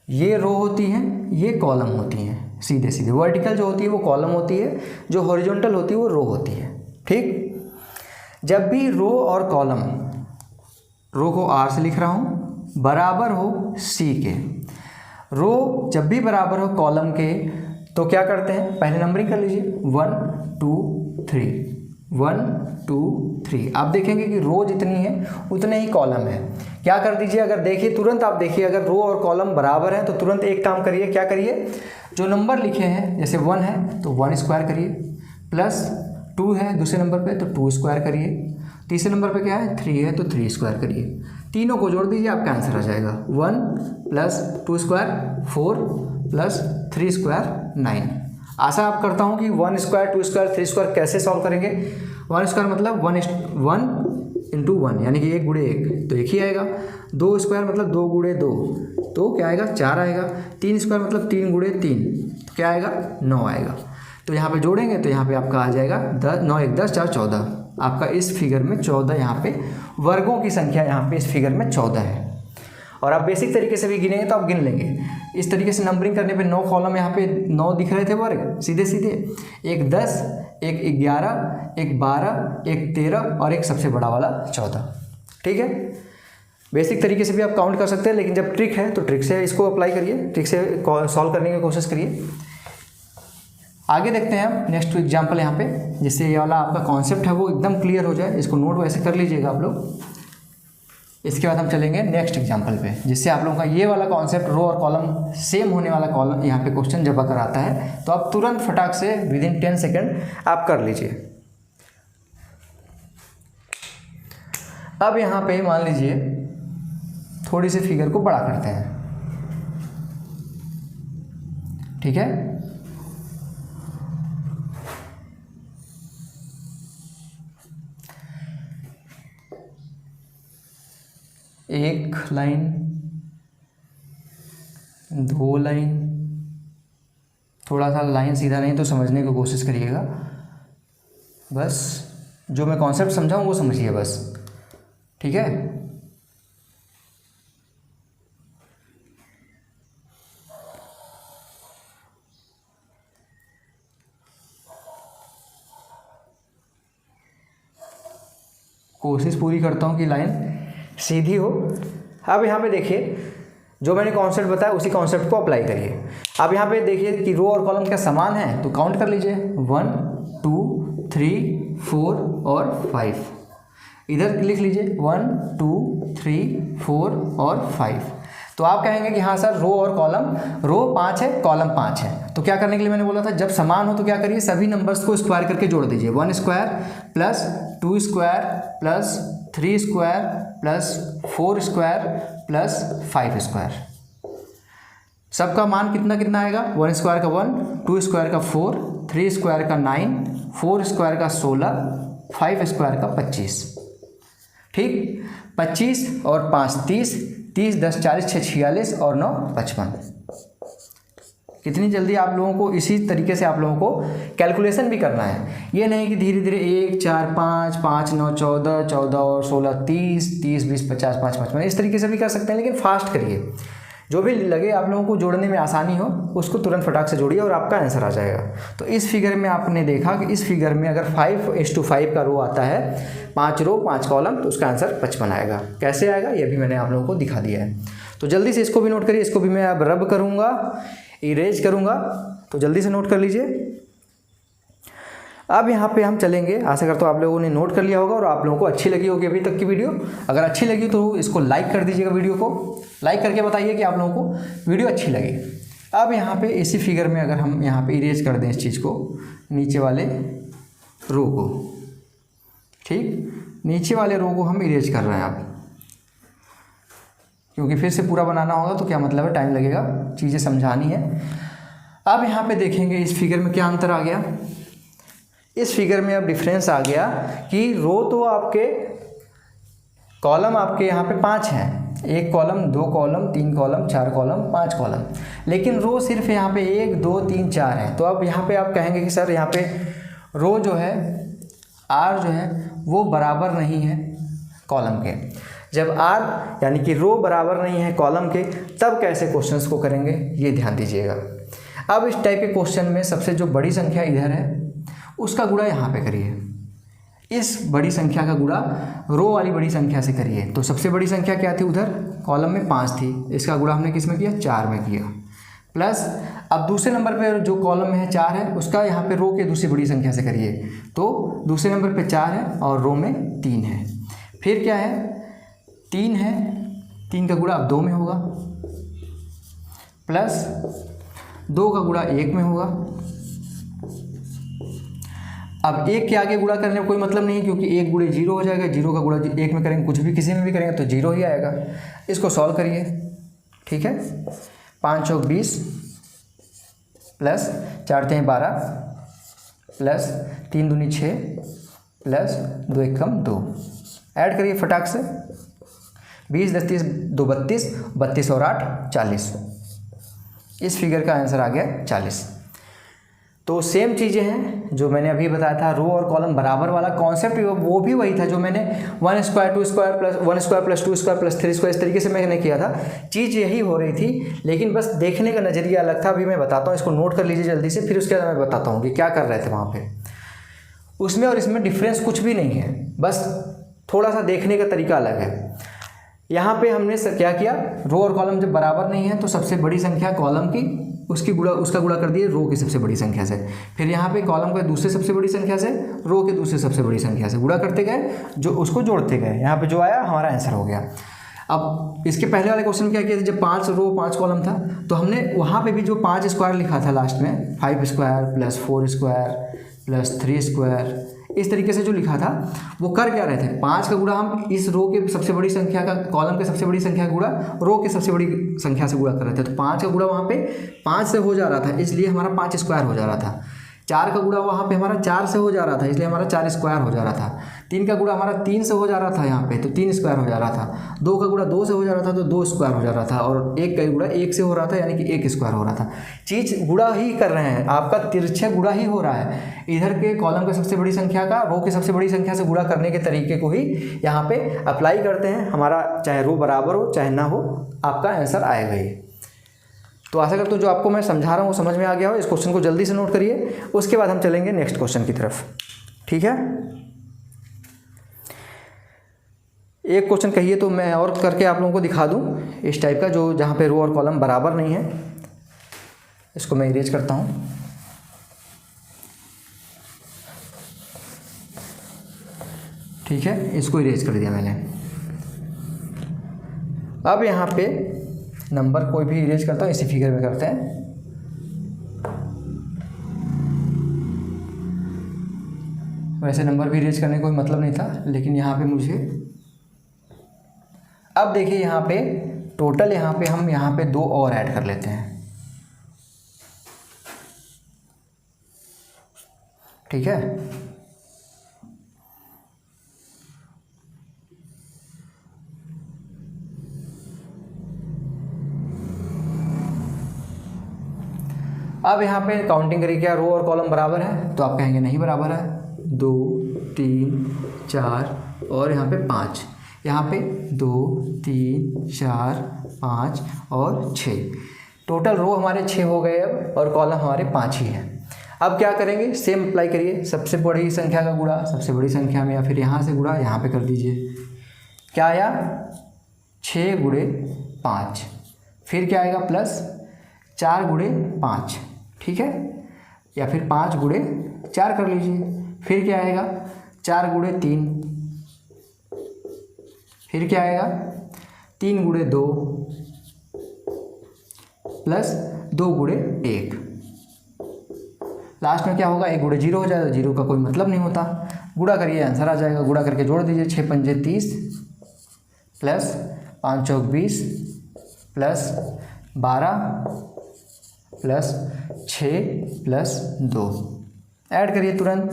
ये रो होती हैं, ये कॉलम होती हैं, सीधे सीधे। वर्टिकल जो होती है वो कॉलम होती है, जो हॉरिजॉन्टल होती है वो रो होती है, ठीक। जब भी रो और कॉलम, रो को R से लिख रहा हूँ, बराबर हो C के, रो जब भी बराबर हो कॉलम के, तो क्या करते हैं, पहले नंबरिंग कर लीजिए, 1 2 3 1 2 3। आप देखेंगे कि रो जितनी है उतने ही कॉलम है। क्या कर दीजिए, अगर देखिए तुरंत आप देखिए, अगर रो और कॉलम बराबर हैं तो तुरंत एक काम करिए, क्या करिए, जो नंबर लिखे हैं, जैसे 1 है तो 1 स्क्वायर करिए, प्लस 2 है दूसरे नंबर पे तो 2 स्क्वायर करिए, तीसरे नंबर पे क्या है 3 है तो 3 स्क्वायर करिए, तीनों को जोड़ दीजिए, आपका आंसर आ जाएगा 1 प्लस 2 स्क्वायर 4 प्लस 3 स्क्वायर 9। आशा आप करता हूँ कि 1 स्क्वायर 2 स्क्वायर 3 स्क्वायर कैसे सॉल्व करेंगे। 1 स्क्वायर मतलब 1 इंटू 1, यानी कि 1 गुणे 1 तो 1 ही आएगा। 2 स्क्वायर मतलब 2 गुणे 2 तो क्या आएगा 4 आएगा। 3 स्क्वायर मतलब 3 गुणे 3 तो क्या आएगा 9 आएगा। तो यहाँ पे जोड़ेंगे तो यहाँ पे आपका आ जाएगा 9 1 10 4 14। आपका इस फिगर में 14 यहाँ पे वर्गों की संख्या यहाँ पे इस फिगर में 14 है। और आप बेसिक तरीके से भी गिनेंगे तो आप गिन लेंगे। इस तरीके से नंबरिंग करने पे 9 कॉलम यहाँ पे 9 दिख रहे थे वर्ग सीधे सीधे, एक 10 एक 11 एक 12 एक 13 और एक सबसे बड़ा वाला 14। ठीक है, बेसिक तरीके से भी आप काउंट कर सकते हैं, लेकिन जब ट्रिक है तो ट्रिक से इसको अप्लाई करिए, ट्रिक से सॉल्व करने की कोशिश करिए। आगे देखते हैं हम नेक्स्ट एग्जाम्पल यहाँ पे, जिससे ये वाला आपका कॉन्सेप्ट है वो एकदम क्लियर हो जाए। इसको नोट वैसे कर लीजिएगा आप लोग। इसके बाद हम चलेंगे नेक्स्ट एग्जाम्पल पे, जिससे आप लोगों का ये वाला कॉन्सेप्ट रो और कॉलम सेम होने वाला कॉलम यहाँ पे क्वेश्चन जब अगर आता है तो आप तुरंत फटाक से विदिन 10 सेकेंड आप कर लीजिए। अब यहाँ पे मान लीजिए थोड़ी सी फिगर को बड़ा करते हैं। ठीक है। एक लाइन, दो लाइन, थोड़ा सा लाइन सीधा नहीं तो समझने की कोशिश करिएगा, बस जो मैं कॉन्सेप्ट समझाऊँ वो समझिए बस, ठीक है। कोशिश पूरी करता हूँ कि लाइन सीधी हो। अब यहाँ पे देखिए, जो मैंने कॉन्सेप्ट बताया उसी कॉन्सेप्ट को अप्लाई करिए। अब यहाँ पे देखिए कि रो और कॉलम क्या समान है, तो काउंट कर लीजिए 1 2 3 4 और 5। इधर लिख लीजिए 1 2 3 4 और 5। तो आप कहेंगे कि हाँ सर रो और कॉलम, रो 5 है कॉलम 5 है, तो क्या करने के लिए मैंने बोला था, जब समान हो तो क्या करिए, सभी नंबर्स को स्क्वायर करके जोड़ दीजिए। 1 square plus 2 square plus 3 square plus 4 square plus 5 square. सबका मान कितना कितना आएगा, 1 स्क्वायर का 1, 2 स्क्वायर का 4, 3 स्क्वायर का 9, 4 स्क्वायर का 16, 5 स्क्वायर का 25। ठीक, 25 और 5 30, 30 10 40 6 46 और 9 55। कितनी जल्दी आप लोगों को इसी तरीके से आप लोगों को कैलकुलेशन भी करना है, ये नहीं कि धीरे धीरे 1 4 5 5 9 14 14 और 16 30 30 20 50 5 55 इस तरीके से भी कर सकते हैं, लेकिन फास्ट करिए। जो भी लगे आप लोगों को जोड़ने में आसानी हो उसको तुरंत फटाक से जोड़िए और आपका आंसर आ जाएगा। तो इस फिगर में आपने देखा कि इस फिगर में अगर 5:5 का रो आता है, 5 रो 5 कॉलम, तो उसका आंसर 55 आएगा। कैसे आएगा ये भी मैंने आप लोगों को दिखा दिया है। तो जल्दी से इसको भी नोट करिए, इसको भी मैं अब रब करूँगा, इरेज करूँगा, तो जल्दी से नोट कर लीजिए। अब यहाँ पे हम चलेंगे, आशा करता हूँ आप लोगों ने नोट कर लिया होगा और आप लोगों को अच्छी लगी होगी अभी तक की वीडियो। अगर अच्छी लगी तो इसको लाइक कर दीजिएगा, वीडियो को लाइक करके बताइए कि आप लोगों को वीडियो अच्छी लगी। अब यहाँ पे इसी फिगर में अगर हम यहाँ पे इरेज कर दें इस चीज़ को, नीचे वाले रो को, ठीक, नीचे वाले रो को हम इरेज कर रहे हैं अब, क्योंकि फिर से पूरा बनाना होगा तो क्या मतलब है, टाइम लगेगा, चीज़ें समझानी है। अब यहाँ पे देखेंगे इस फिगर में क्या अंतर आ गया। इस फिगर में अब डिफरेंस आ गया कि रो तो आपके, कॉलम आपके यहाँ पे 5 हैं, 1 column 2 column 3 column 4 column 5 column, लेकिन रो सिर्फ यहाँ पे 1 2 3 4 है। तो अब यहाँ पे आप कहेंगे कि सर यहाँ पे रो जो है, आर जो है वो बराबर नहीं है कॉलम के। जब आर यानी कि रो बराबर नहीं है कॉलम के, तब कैसे क्वेश्चंस को करेंगे ये ध्यान दीजिएगा। अब इस टाइप के क्वेश्चन में सबसे जो बड़ी संख्या इधर है उसका गुणा यहाँ पे करिए, इस बड़ी संख्या का गुणा रो वाली बड़ी संख्या से करिए। तो सबसे बड़ी संख्या क्या थी उधर कॉलम में 5 थी, इसका गुणा हमने किस में किया, 4 में किया, प्लस अब दूसरे नंबर पे जो कॉलम में है 4 है, उसका यहाँ पे रो के दूसरी बड़ी संख्या से करिए। तो दूसरे नंबर पे 4 है और रो में 3 है। फिर क्या है, 3 है, 3 का गुणा अब 2 में होगा, प्लस 2 का गुणा 1 में होगा। अब 1 के आगे गुणा करने में कोई मतलब नहीं, क्योंकि 1 गुणे 0 हो जाएगा, 0 का गुणा 1 में करेंगे, कुछ भी किसी में भी करेंगे तो 0 ही आएगा। इसको सॉल्व करिए, ठीक है। 5 चौक 20 प्लस 4 3 12 प्लस 3 दूनी 6 प्लस 2 एकम 2, ऐड करिए फटाक से, 20 10 30 2 32, 32 और 8 40। इस फिगर का आंसर आ गया 40। तो सेम चीज़ें हैं जो मैंने अभी बताया था, रो और कॉलम बराबर वाला कॉन्सेप्ट वो भी वही था जो मैंने 1 square 2 square plus 1 square plus 2 square plus 3 square इस तरीके से मैंने किया था। चीज़ यही हो रही थी, लेकिन बस देखने का नज़रिया अलग था। अभी मैं बताता हूँ, इसको नोट कर लीजिए जल्दी से, फिर उसके बाद मैं बताता हूँ कि क्या कर रहे थे वहाँ पर। उसमें और इसमें डिफरेंस कुछ भी नहीं है, बस थोड़ा सा देखने का तरीका अलग है। यहाँ पे हमने क्या किया, रो और कॉलम जब बराबर नहीं है तो सबसे बड़ी संख्या कॉलम की उसका गुणा कर दिए रो की सबसे बड़ी संख्या से। फिर यहाँ पे कॉलम के दूसरे सबसे बड़ी संख्या से रो के दूसरे सबसे बड़ी संख्या से गुणा करते गए, जो उसको जोड़ते गए, यहाँ पे जो आया हमारा आंसर हो गया। अब इसके पहले वाले क्वेश्चन में क्या किया था, जब 5 रो 5 कॉलम था तो हमने वहाँ पे भी जो 5 स्क्वायर लिखा था लास्ट में, 5 square plus 4 square plus 3 square, इस तरीके से जो लिखा था वो कर क्या रहे थे, 5 का गुणा हम इस रो के सबसे बड़ी संख्या का, कॉलम के सबसे बड़ी संख्या का गुणा रो के सबसे बड़ी संख्या से गुणा कर रहे थे। तो 5 का गुणा वहाँ पे 5 से हो जा रहा था, इसलिए हमारा 5 स्क्वायर हो जा रहा था। 4 का गुणा वहाँ पे हमारा 4 से हो जा रहा था, इसलिए हमारा 4 स्क्वायर हो जा रहा था। 3 का गुणा हमारा 3 से हो जा रहा था यहाँ पे, तो 3 स्क्वायर हो जा रहा था। 2 का गुणा 2 से हो जा रहा था, तो 2 स्क्वायर हो जा रहा था। और 1 का गुणा 1 से हो रहा था, यानी कि 1 स्क्वायर हो रहा था। चीज़ गुणा ही कर रहे हैं, आपका तिरछे गुणा ही हो रहा है। इधर के कॉलम की सबसे बड़ी संख्या का रो की सबसे बड़ी संख्या से गुणा करने के तरीके को ही यहाँ पे अप्लाई करते हैं। हमारा चाहे रो बराबर हो चाहे ना हो, आपका आंसर आएगा ही। तो आशा करता हूँ जो आपको मैं समझा रहा हूँ वो समझ में आ गया हो। इस क्वेश्चन को जल्दी से नोट करिए, उसके बाद हम चलेंगे नेक्स्ट क्वेश्चन की तरफ। ठीक है, एक क्वेश्चन कहिए तो मैं और करके आप लोगों को दिखा दूँ इस टाइप का, जो जहाँ पे रो और कॉलम बराबर नहीं है। इसको मैं इरेज करता हूँ। ठीक है, इसको इरेज कर दिया मैंने। अब यहाँ पे नंबर कोई भी इरेज करता हूँ, इसी फिगर में करते हैं। वैसे नंबर भी इरेज करने का कोई मतलब नहीं था, लेकिन यहाँ पे मुझे अब देखिए यहाँ पे टोटल, यहाँ पे हम यहाँ पे 2 और ऐड कर लेते हैं। ठीक है, अब यहाँ पे काउंटिंग करिए, क्या रो और कॉलम बराबर है? तो आप कहेंगे नहीं बराबर है। 2 3 4 और यहाँ पे 5, यहाँ पे 2 3 4 5 और 6, टोटल रो हमारे 6 हो गए अब, और कॉलम हमारे 5 ही है। अब क्या करेंगे, सेम अप्लाई करिए, सबसे बड़ी संख्या का गुणा सबसे बड़ी संख्या में, या फिर यहाँ से गुणा यहाँ पे कर दीजिए। क्या आया, 6 गुणे 5, फिर क्या आएगा प्लस 4 गुणे 5। ठीक है, या फिर 5 गुणे 4 कर लीजिए। फिर क्या आएगा, 4 गुणे 3, फिर क्या आएगा 3 गुणे 2 प्लस 2 गुणे 1। लास्ट में क्या होगा, 1 गुणे 0 हो जाएगा। 0 का कोई मतलब नहीं होता, गुणा करिए आंसर आ जाएगा। गुणा करके जोड़ दीजिए, 6 पंजे 30 प्लस 5 चौक 20 प्लस 12 प्लस 6 प्लस 2, ऐड करिए तुरंत।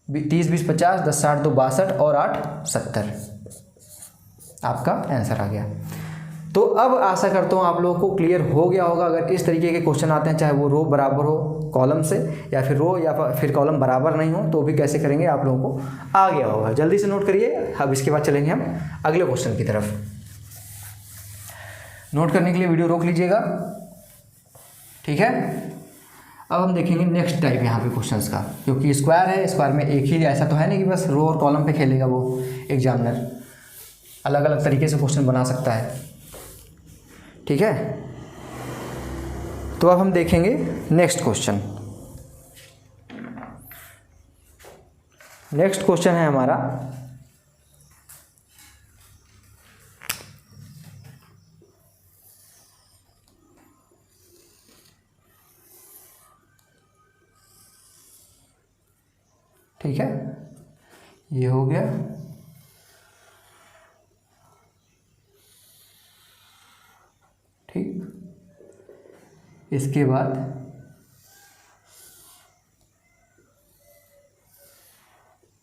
30 20 50, 10 60 2 62 और 8 70, आपका आंसर आ गया। तो अब आशा करता हूँ आप लोगों को क्लियर हो गया होगा। अगर इस तरीके के क्वेश्चन आते हैं, चाहे वो रो बराबर हो कॉलम से, या फिर रो या फिर कॉलम बराबर नहीं हो, तो भी कैसे करेंगे आप लोगों को आ गया होगा। जल्दी से नोट करिए। अब इसके बाद चलेंगे हम अगले क्वेश्चन की तरफ। नोट करने के लिए वीडियो रोक लीजिएगा। ठीक है, अब हम देखेंगे नेक्स्ट टाइप यहाँ पे क्वेश्चंस का, क्योंकि स्क्वायर है, स्क्वायर में एक ही, ऐसा तो है नहीं कि बस रो और कॉलम पे खेलेगा वो एग्जामिनर, अलग अलग तरीके से क्वेश्चन बना सकता है। ठीक है, तो अब हम देखेंगे नेक्स्ट क्वेश्चन। नेक्स्ट क्वेश्चन है हमारा ठीक है, ये हो गया। ठीक, इसके बाद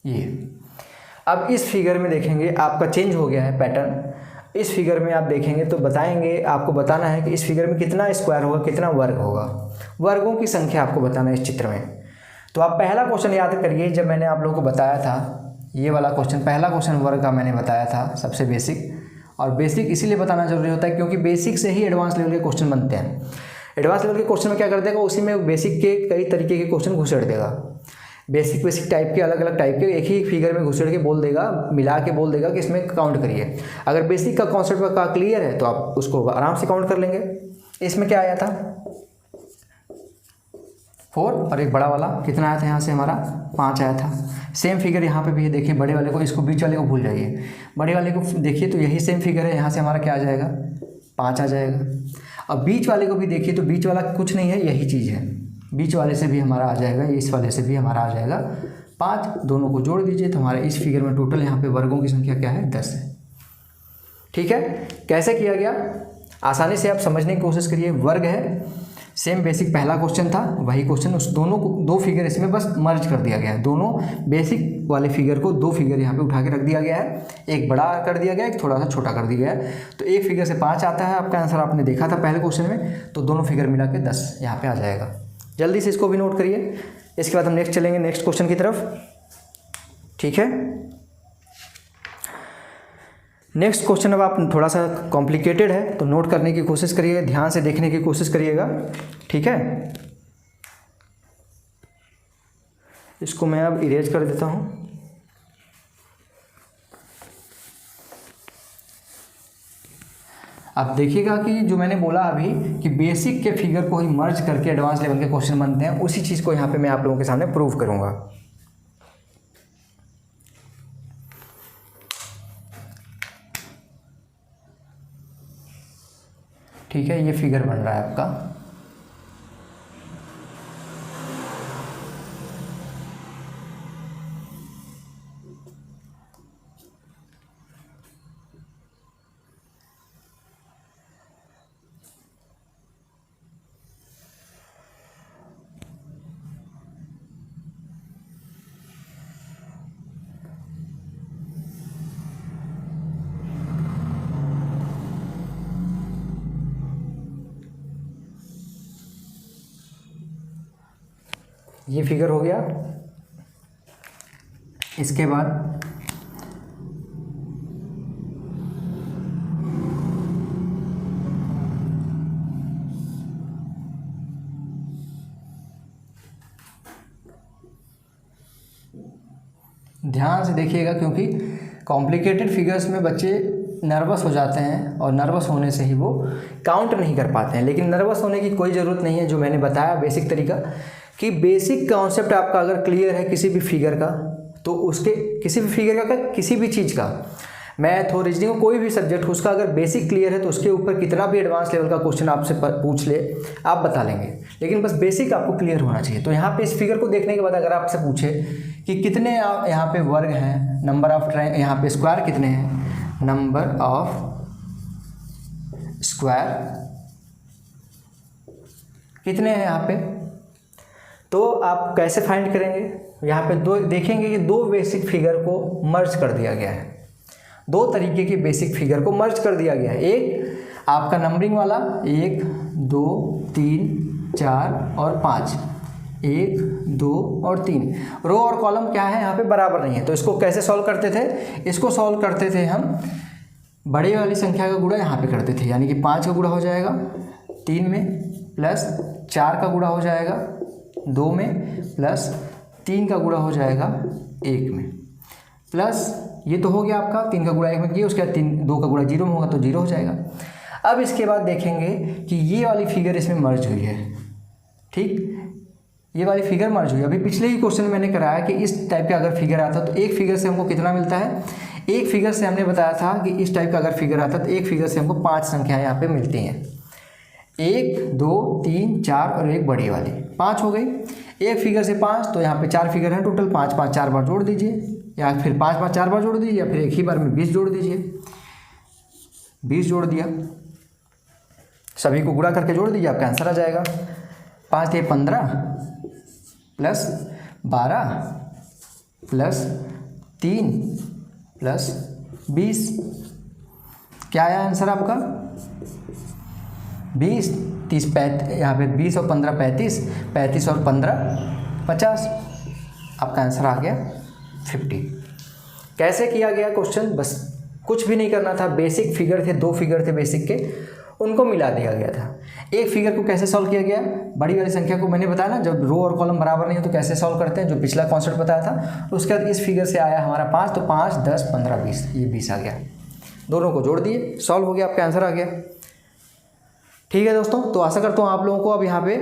ये, अब इस फिगर में देखेंगे आपका चेंज हो गया है पैटर्न। इस फिगर में आप देखेंगे तो बताएंगे, आपको बताना है कि इस फिगर में कितना स्क्वायर होगा, कितना वर्ग होगा। वर्गों की संख्या आपको बताना है इस चित्र में। तो आप पहला क्वेश्चन याद करिए, जब मैंने आप लोगों को बताया था ये वाला क्वेश्चन, पहला क्वेश्चन वर्ग का मैंने बताया था, सबसे बेसिक। और बेसिक इसीलिए बताना जरूरी होता है क्योंकि बेसिक से ही एडवांस लेवल के क्वेश्चन बनते हैं। एडवांस लेवल के क्वेश्चन में क्या कर देगा, उसी में बेसिक के कई तरीके के क्वेश्चन घुसेड़ देगा। बेसिक टाइप के, अलग अलग टाइप के एक ही फिगर में घुसेड़ के बोल देगा, मिला के बोल देगा कि इसमें काउंट करिए। अगर बेसिक का कॉन्सेप्ट का क्लियर है तो आप उसको आराम से काउंट कर लेंगे। इसमें क्या आया था 4, और एक बड़ा वाला कितना आया था यहाँ से हमारा 5 आया था। सेम फिगर यहाँ पे भी है, देखिए बड़े वाले को, इसको बीच वाले को भूल जाइए, बड़े वाले को देखिए तो यही सेम फिगर है, यहाँ से हमारा क्या आ जाएगा 5 आ जाएगा। अब बीच वाले को भी देखिए तो बीच वाला कुछ नहीं है, यही चीज़ है, बीच वाले से भी हमारा आ जाएगा, इस वाले से भी हमारा आ जाएगा 5, दोनों को जोड़ दीजिए तो हमारे इस फिगर में टोटल यहाँ पे वर्गों की संख्या क्या है, 10 है। ठीक है, कैसे किया गया आसानी से आप समझने की कोशिश करिए। वर्ग है, सेम बेसिक पहला क्वेश्चन था वही क्वेश्चन, उस दोनों को 2 फिगर इसमें बस मर्ज कर दिया गया है। दोनों बेसिक वाले फिगर को 2 फिगर यहाँ पे उठा के रख दिया गया है, एक बड़ा कर दिया गया है, एक थोड़ा सा छोटा कर दिया गया है। तो एक फिगर से 5 आता है, आपका आंसर आपने देखा था पहले क्वेश्चन में, तो दोनों फिगर मिला के 10 यहाँ पे आ जाएगा। जल्दी से इसको भी नोट करिए। इसके बाद हम नेक्स्ट चलेंगे नेक्स्ट क्वेश्चन की तरफ। ठीक है, नेक्स्ट क्वेश्चन अब आप थोड़ा सा कॉम्प्लिकेटेड है तो नोट करने की कोशिश करिएगा, ध्यान से देखने की कोशिश करिएगा। ठीक है, इसको मैं अब इरेज कर देता हूँ। आप देखिएगा कि जो मैंने बोला अभी कि बेसिक के फिगर को ही मर्ज करके एडवांस लेवल के क्वेश्चन बनते हैं, उसी चीज़ को यहाँ पे मैं आप लोगों के सामने प्रूव करूँगा। ठीक है, ये फिगर बन रहा है आपका। ये फिगर हो गया। इसके बाद ध्यान से देखिएगा क्योंकि कॉम्प्लिकेटेड फिगर्स में बच्चे नर्वस हो जाते हैं और नर्वस होने से ही वो काउंट नहीं कर पाते हैं। लेकिन नर्वस होने की कोई ज़रूरत नहीं है। जो मैंने बताया बेसिक तरीका कि बेसिक कॉन्सेप्ट आपका अगर क्लियर है किसी भी फिगर का, तो उसके किसी भी फिगर का किसी भी चीज़ का, मैथ हो, रीजनिंग हो, कोई भी सब्जेक्ट हो, उसका अगर बेसिक क्लियर है तो उसके ऊपर कितना भी एडवांस लेवल का क्वेश्चन आपसे पूछ ले आप बता लेंगे। लेकिन बस बेसिक आपको क्लियर होना चाहिए। तो यहाँ पे इस फिगर को देखने के बाद अगर आपसे पूछे कि कितने यहाँ पे वर्ग हैं, नंबर ऑफ यहाँ पे स्क्वायर कितने हैं, नंबर ऑफ स्क्वायर कितने हैं यहाँ पे, तो आप कैसे फाइंड करेंगे। यहाँ पे दो देखेंगे कि 2 बेसिक फिगर को मर्ज कर दिया गया है। 2 तरीके की बेसिक फिगर को मर्ज कर दिया गया है। एक आपका नंबरिंग वाला 1 2 3 4 और 5, 1 2 और 3, रो और कॉलम क्या है यहाँ पे बराबर नहीं है। तो इसको कैसे सॉल्व करते थे, इसको सॉल्व करते थे हम बड़े वाली संख्या का गुणा यहाँ पे करते थे, यानी कि 5 का गुणा हो जाएगा 3 में, प्लस 4 का गुणा हो जाएगा 2 में, प्लस 3 का गुणा हो जाएगा 1 में, प्लस ये तो हो गया आपका 3 का गुणा 1 में किया, उसके बाद 2 का गुणा 0 में होगा तो 0 हो जाएगा। अब इसके बाद देखेंगे कि ये वाली फिगर इसमें मर्ज हुई है। ठीक, ये वाली फिगर मर्ज हुई। अभी पिछले ही क्वेश्चन में मैंने कराया कि इस टाइप का अगर फिगर आता तो एक फिगर से हमको कितना मिलता है, एक फिगर से हमने बताया था कि इस टाइप का अगर फिगर आता तो एक फिगर से हमको 5 संख्याएँ यहाँ पर मिलती हैं, 1 2 3 4 और एक बड़ी वाली 5 हो गई। एक फिगर से 5, तो यहाँ पे 4 फिगर हैं टोटल, 5 5 4 बार जोड़ दीजिए, या फिर 5 5 4 बार जोड़ दीजिए, या फिर एक ही बार में 20 जोड़ दीजिए। 20 जोड़ दिया, सभी को गुणा करके जोड़ दीजिए, आपका आंसर आ जाएगा। 5 × 15 प्लस 12 प्लस 3 प्लस 20, क्या आया आंसर आपका 20 30 35, यहाँ पे 20 और 15 35, 35 और 15 50, आपका आंसर आ गया 50। कैसे किया गया क्वेश्चन, बस कुछ भी नहीं करना था। बेसिक फिगर थे, 2 फिगर थे बेसिक के, उनको मिला दिया गया था। एक फिगर को कैसे सॉल्व किया गया, बड़ी वाली संख्या को मैंने बताया ना, जब रो और कॉलम बराबर नहीं हो तो कैसे सॉल्व करते हैं, जो पिछला कॉन्सेप्ट बताया था। तो उसके बाद इस फिगर से आया हमारा 5, तो 5 10 15 20, ये 20 आ गया। दोनों को जोड़ दिए, सॉल्व हो गया, आपका आंसर आ गया। ठीक है दोस्तों, तो आशा करता हूँ आप लोगों को अब यहाँ पे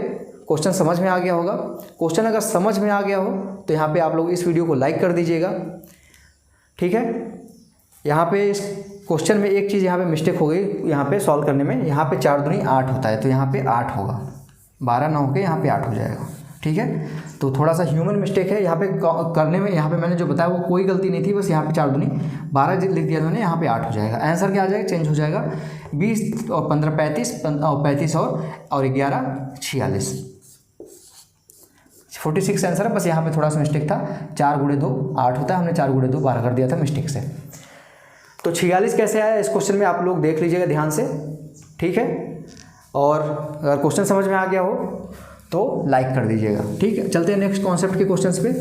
क्वेश्चन समझ में आ गया होगा। क्वेश्चन अगर समझ में आ गया हो तो यहाँ पे आप लोग इस वीडियो को लाइक कर दीजिएगा। ठीक है, यहाँ पे इस क्वेश्चन में एक चीज़ यहाँ पे मिस्टेक हो गई, यहाँ पे सॉल्व करने में, यहाँ पे 4 दूनी 8 होता है, तो यहाँ पे 8 होगा, 12 9 के यहाँ पे 8 हो जाएगा। ठीक है, तो थोड़ा सा ह्यूमन मिस्टेक है यहाँ पे करने में। यहाँ पे मैंने जो बताया वो कोई गलती नहीं थी, बस यहाँ पे 4 दूनी 12 लिख दिया मैंने, यहाँ पे 8 हो जाएगा। आंसर क्या आ जाएगा, चेंज हो जाएगा 20 और 15 35 और 35 और 11 46, 46 आंसर है। बस यहाँ पे थोड़ा सा मिस्टेक था, 4 × 2 8 होता है, हमने 4 × 2 12 कर दिया था मिस्टेक से। तो 46 कैसे आया इस क्वेश्चन में आप लोग देख लीजिएगा ध्यान से, ठीक है। और अगर क्वेश्चन समझ में आ गया हो तो लाइक कर दीजिएगा, ठीक है। चलते हैं नेक्स्ट कॉन्सेप्ट के क्वेश्चंस पे,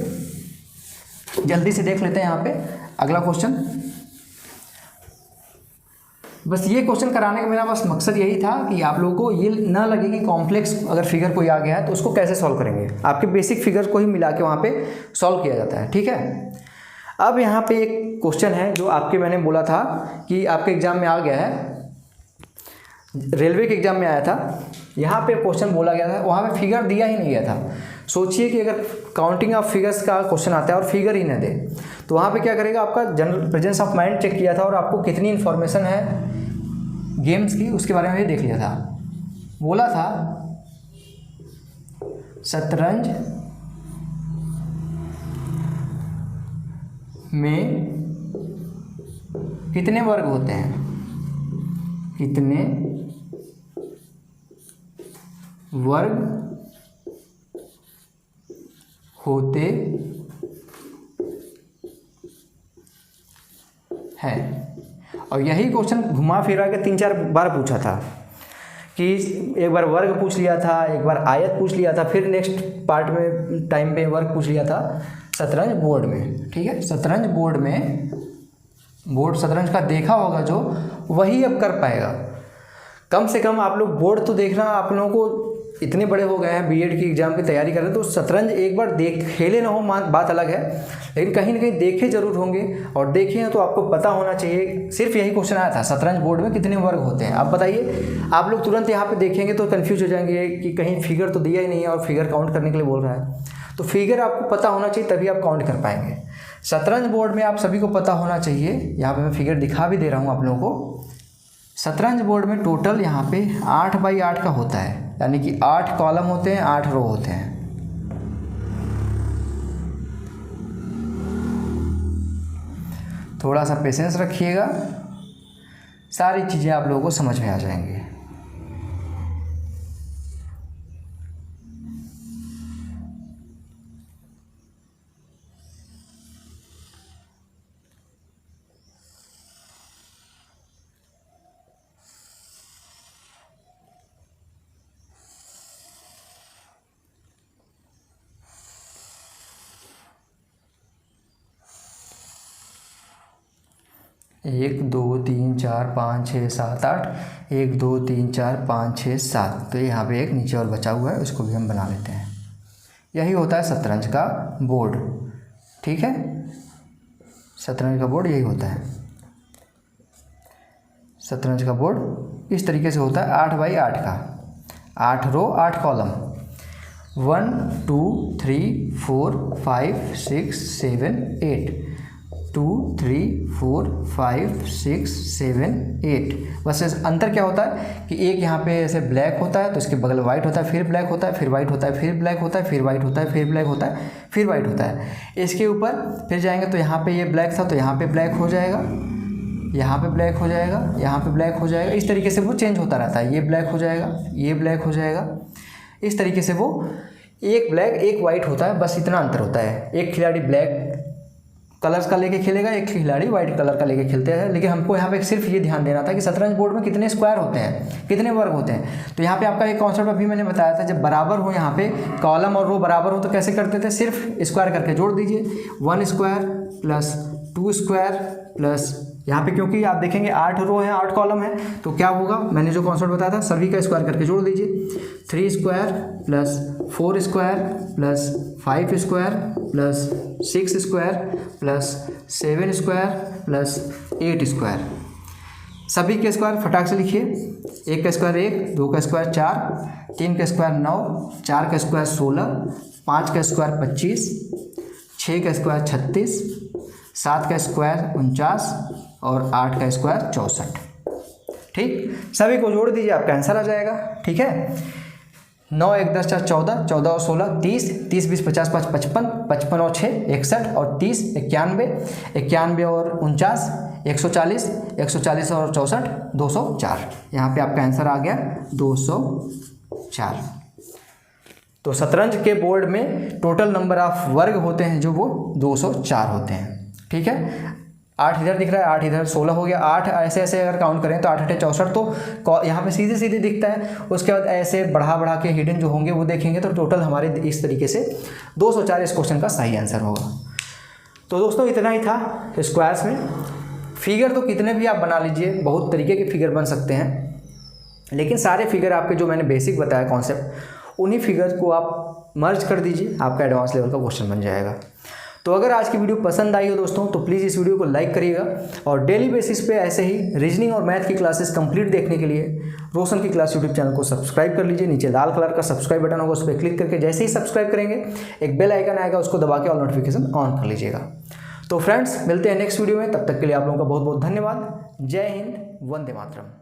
जल्दी से देख लेते हैं यहाँ पे अगला क्वेश्चन। बस ये क्वेश्चन कराने का मेरा बस मकसद यही था कि आप लोगों को ये ना लगे कि कॉम्प्लेक्स अगर फिगर कोई आ गया है तो उसको कैसे सॉल्व करेंगे। आपके बेसिक फिगर को ही मिला के वहाँ पे सॉल्व किया जाता है, ठीक है। अब यहाँ पे एक क्वेश्चन है जो आपके मैंने बोला था कि आपके एग्जाम में आ गया है, रेलवे के एग्जाम में आया था। यहाँ पे क्वेश्चन बोला गया था, वहाँ पे फिगर दिया ही नहीं गया था। सोचिए कि अगर काउंटिंग ऑफ फिगर्स का क्वेश्चन आता है और फिगर ही ना दे तो वहाँ पे क्या करेगा, आपका general presence of mind check किया था और आपको कितनी इन्फॉर्मेशन है गेम्स की उसके बारे में भी देख लिया था। बोला था शतरंज में कितने वर्ग होते हैं, कितने वर्ग होते हैं। और यही क्वेश्चन घुमा फिरा के 3-4 बार पूछा था कि एक बार वर्ग पूछ लिया था, एक बार आयत पूछ लिया था, फिर नेक्स्ट पार्ट में टाइम पे वर्ग पूछ लिया था शतरंज बोर्ड में, ठीक है। शतरंज बोर्ड में, बोर्ड शतरंज का देखा होगा जो, वही अब कर पाएगा। कम से कम आप लोग बोर्ड तो देखना, आप लोगों को इतने बड़े हो गए हैं, बीएड की एग्ज़ाम की तैयारी कर रहे हैं, तो शतरंज एक बार खेले ना हो बात अलग है, लेकिन कहीं ना कहीं देखे जरूर होंगे। और देखे हैं तो आपको पता होना चाहिए। सिर्फ यही क्वेश्चन आया था, शतरंज बोर्ड में कितने वर्ग होते हैं। आप बताइए, आप लोग तुरंत यहाँ पे देखेंगे तो कंफ्यूज हो जाएंगे कि कहीं फिगर तो दिया ही नहीं है और फिगर काउंट करने के लिए बोल रहा है। तो फिगर आपको पता होना चाहिए तभी आप काउंट कर पाएंगे। शतरंज बोर्ड में आप सभी को पता होना चाहिए, यहाँ पे मैं फिगर दिखा भी दे रहा हूँ आप लोगों को। शतरंज बोर्ड में टोटल यहाँ पे 8x8 का होता है, यानी कि 8 कॉलम होते हैं, 8 रो होते हैं। थोड़ा सा पेशेंस रखिएगा, सारी चीज़ें आप लोगों को समझ में आ जाएंगी। एक 2 3 4 5 6 7 8, 1 2 3 4 5 6 7। तो यहाँ पे एक नीचे और बचा हुआ है, उसको भी हम बना लेते हैं। यही होता है शतरंज का बोर्ड, ठीक है। शतरंज का बोर्ड यही होता है। शतरंज का बोर्ड इस तरीके से होता है, 8x8 का, 8 रो 8 कॉलम, 1 2 3 4 5 6 7 8, 2 3 4 5 6 7 8। बस अंतर क्या होता है कि एक यहाँ पे ऐसे ब्लैक होता है तो इसके बगल वाइट होता है, फिर ब्लैक होता है, फिर वाइट होता है, फिर ब्लैक होता है, फिर वाइट होता है, फिर ब्लैक होता है, फिर वाइट होता है। इसके ऊपर फिर जाएंगे तो यहाँ पे ये ब्लैक था तो यहाँ पे ब्लैक हो जाएगा, यहाँ पे ब्लैक हो जाएगा, यहाँ पे ब्लैक हो जाएगा। इस तरीके से वो चेंज होता रहता है। ये ब्लैक हो जाएगा, ये ब्लैक हो जाएगा, इस तरीके से वो एक ब्लैक एक वाइट होता है। बस इतना अंतर होता है। एक खिलाड़ी ब्लैक कलर्स का लेके खेलेगा, एक खिलाड़ी वाइट कलर का लेके खेलते हैं। लेकिन हमको यहाँ पे सिर्फ ये ध्यान देना था कि शतरंज बोर्ड में कितने स्क्वायर होते हैं, कितने वर्ग होते हैं। तो यहाँ पे आपका एक कॉन्सेप्ट अभी मैंने बताया था, जब बराबर हो यहाँ पे कॉलम और रो बराबर हो तो कैसे करते थे, सिर्फ स्क्वायर करके जोड़ दीजिए। 1 स्क्वायर प्लस 2 स्क्वायर प्लस, यहाँ पे क्योंकि आप देखेंगे 8 रो है 8 कॉलम है तो क्या होगा, मैंने जो कॉन्सेप्ट बताया था सभी का स्क्वायर करके जोड़ दीजिए। 3 square plus 4 square plus 5 square plus 6 square plus 7 square plus 8 square. सभी के स्क्वायर फटाक से लिखिए। 1 का स्क्वायर 1, 2 का स्क्वायर 4, 3 का स्क्वायर 9, 4 का स्क्वायर 16, 5 का स्क्वायर 25, 6 का स्क्वायर 36, 7 का स्क्वायर 49 और 8 का स्क्वायर 64। ठीक, सभी को जोड़ दीजिए, आपका आंसर आ जाएगा। ठीक है, 9 1 10 4 14, 14 और 16 30, 30 20 50 5 55, 55 और 6 61 और 30 91, 91 और 49 140, 140 और 64 204। यहाँ पे आपका आंसर आ गया 204। तो शतरंज के बोर्ड में टोटल नंबर ऑफ वर्ग होते हैं जो वो 204 होते हैं। ठीक है, 8 इधर दिख रहा है, 8 इधर, 16 हो गया, 8 ऐसे ऐसे अगर काउंट करें तो 8 8 64, तो यहाँ पे सीधे सीधे दिखता है। उसके बाद ऐसे बढ़ा बढ़ा के हिडन जो होंगे वो देखेंगे तो टोटल हमारे इस तरीके से 204 इस क्वेश्चन का सही आंसर होगा। तो दोस्तों इतना ही था स्क्वायर्स में। फिगर तो कितने भी आप बना लीजिए, बहुत तरीके के फिगर बन सकते हैं, लेकिन सारे फिगर आपके जो मैंने बेसिक बताया कॉन्सेप्ट, उन्हीं फिगर को आप मर्ज कर दीजिए, आपका एडवांस लेवल का क्वेश्चन बन जाएगा। तो अगर आज की वीडियो पसंद आई हो दोस्तों तो प्लीज़ इस वीडियो को लाइक करिएगा, और डेली बेसिस पे ऐसे ही रीजनिंग और मैथ की क्लासेस कंप्लीट देखने के लिए रोशन की क्लास यूट्यूब चैनल को सब्सक्राइब कर लीजिए। नीचे लाल कलर का सब्सक्राइब बटन होगा, उस पर क्लिक करके जैसे ही सब्सक्राइब करेंगे एक बेल आइकन आएगा, उसको दबा के ऑल नोटिफिकेशन ऑन कर लीजिएगा। तो फ्रेंड्स मिलते हैं नेक्स्ट वीडियो में, तब तक के लिए आप लोगों का बहुत बहुत धन्यवाद। जय हिंद, वंदे मातरम।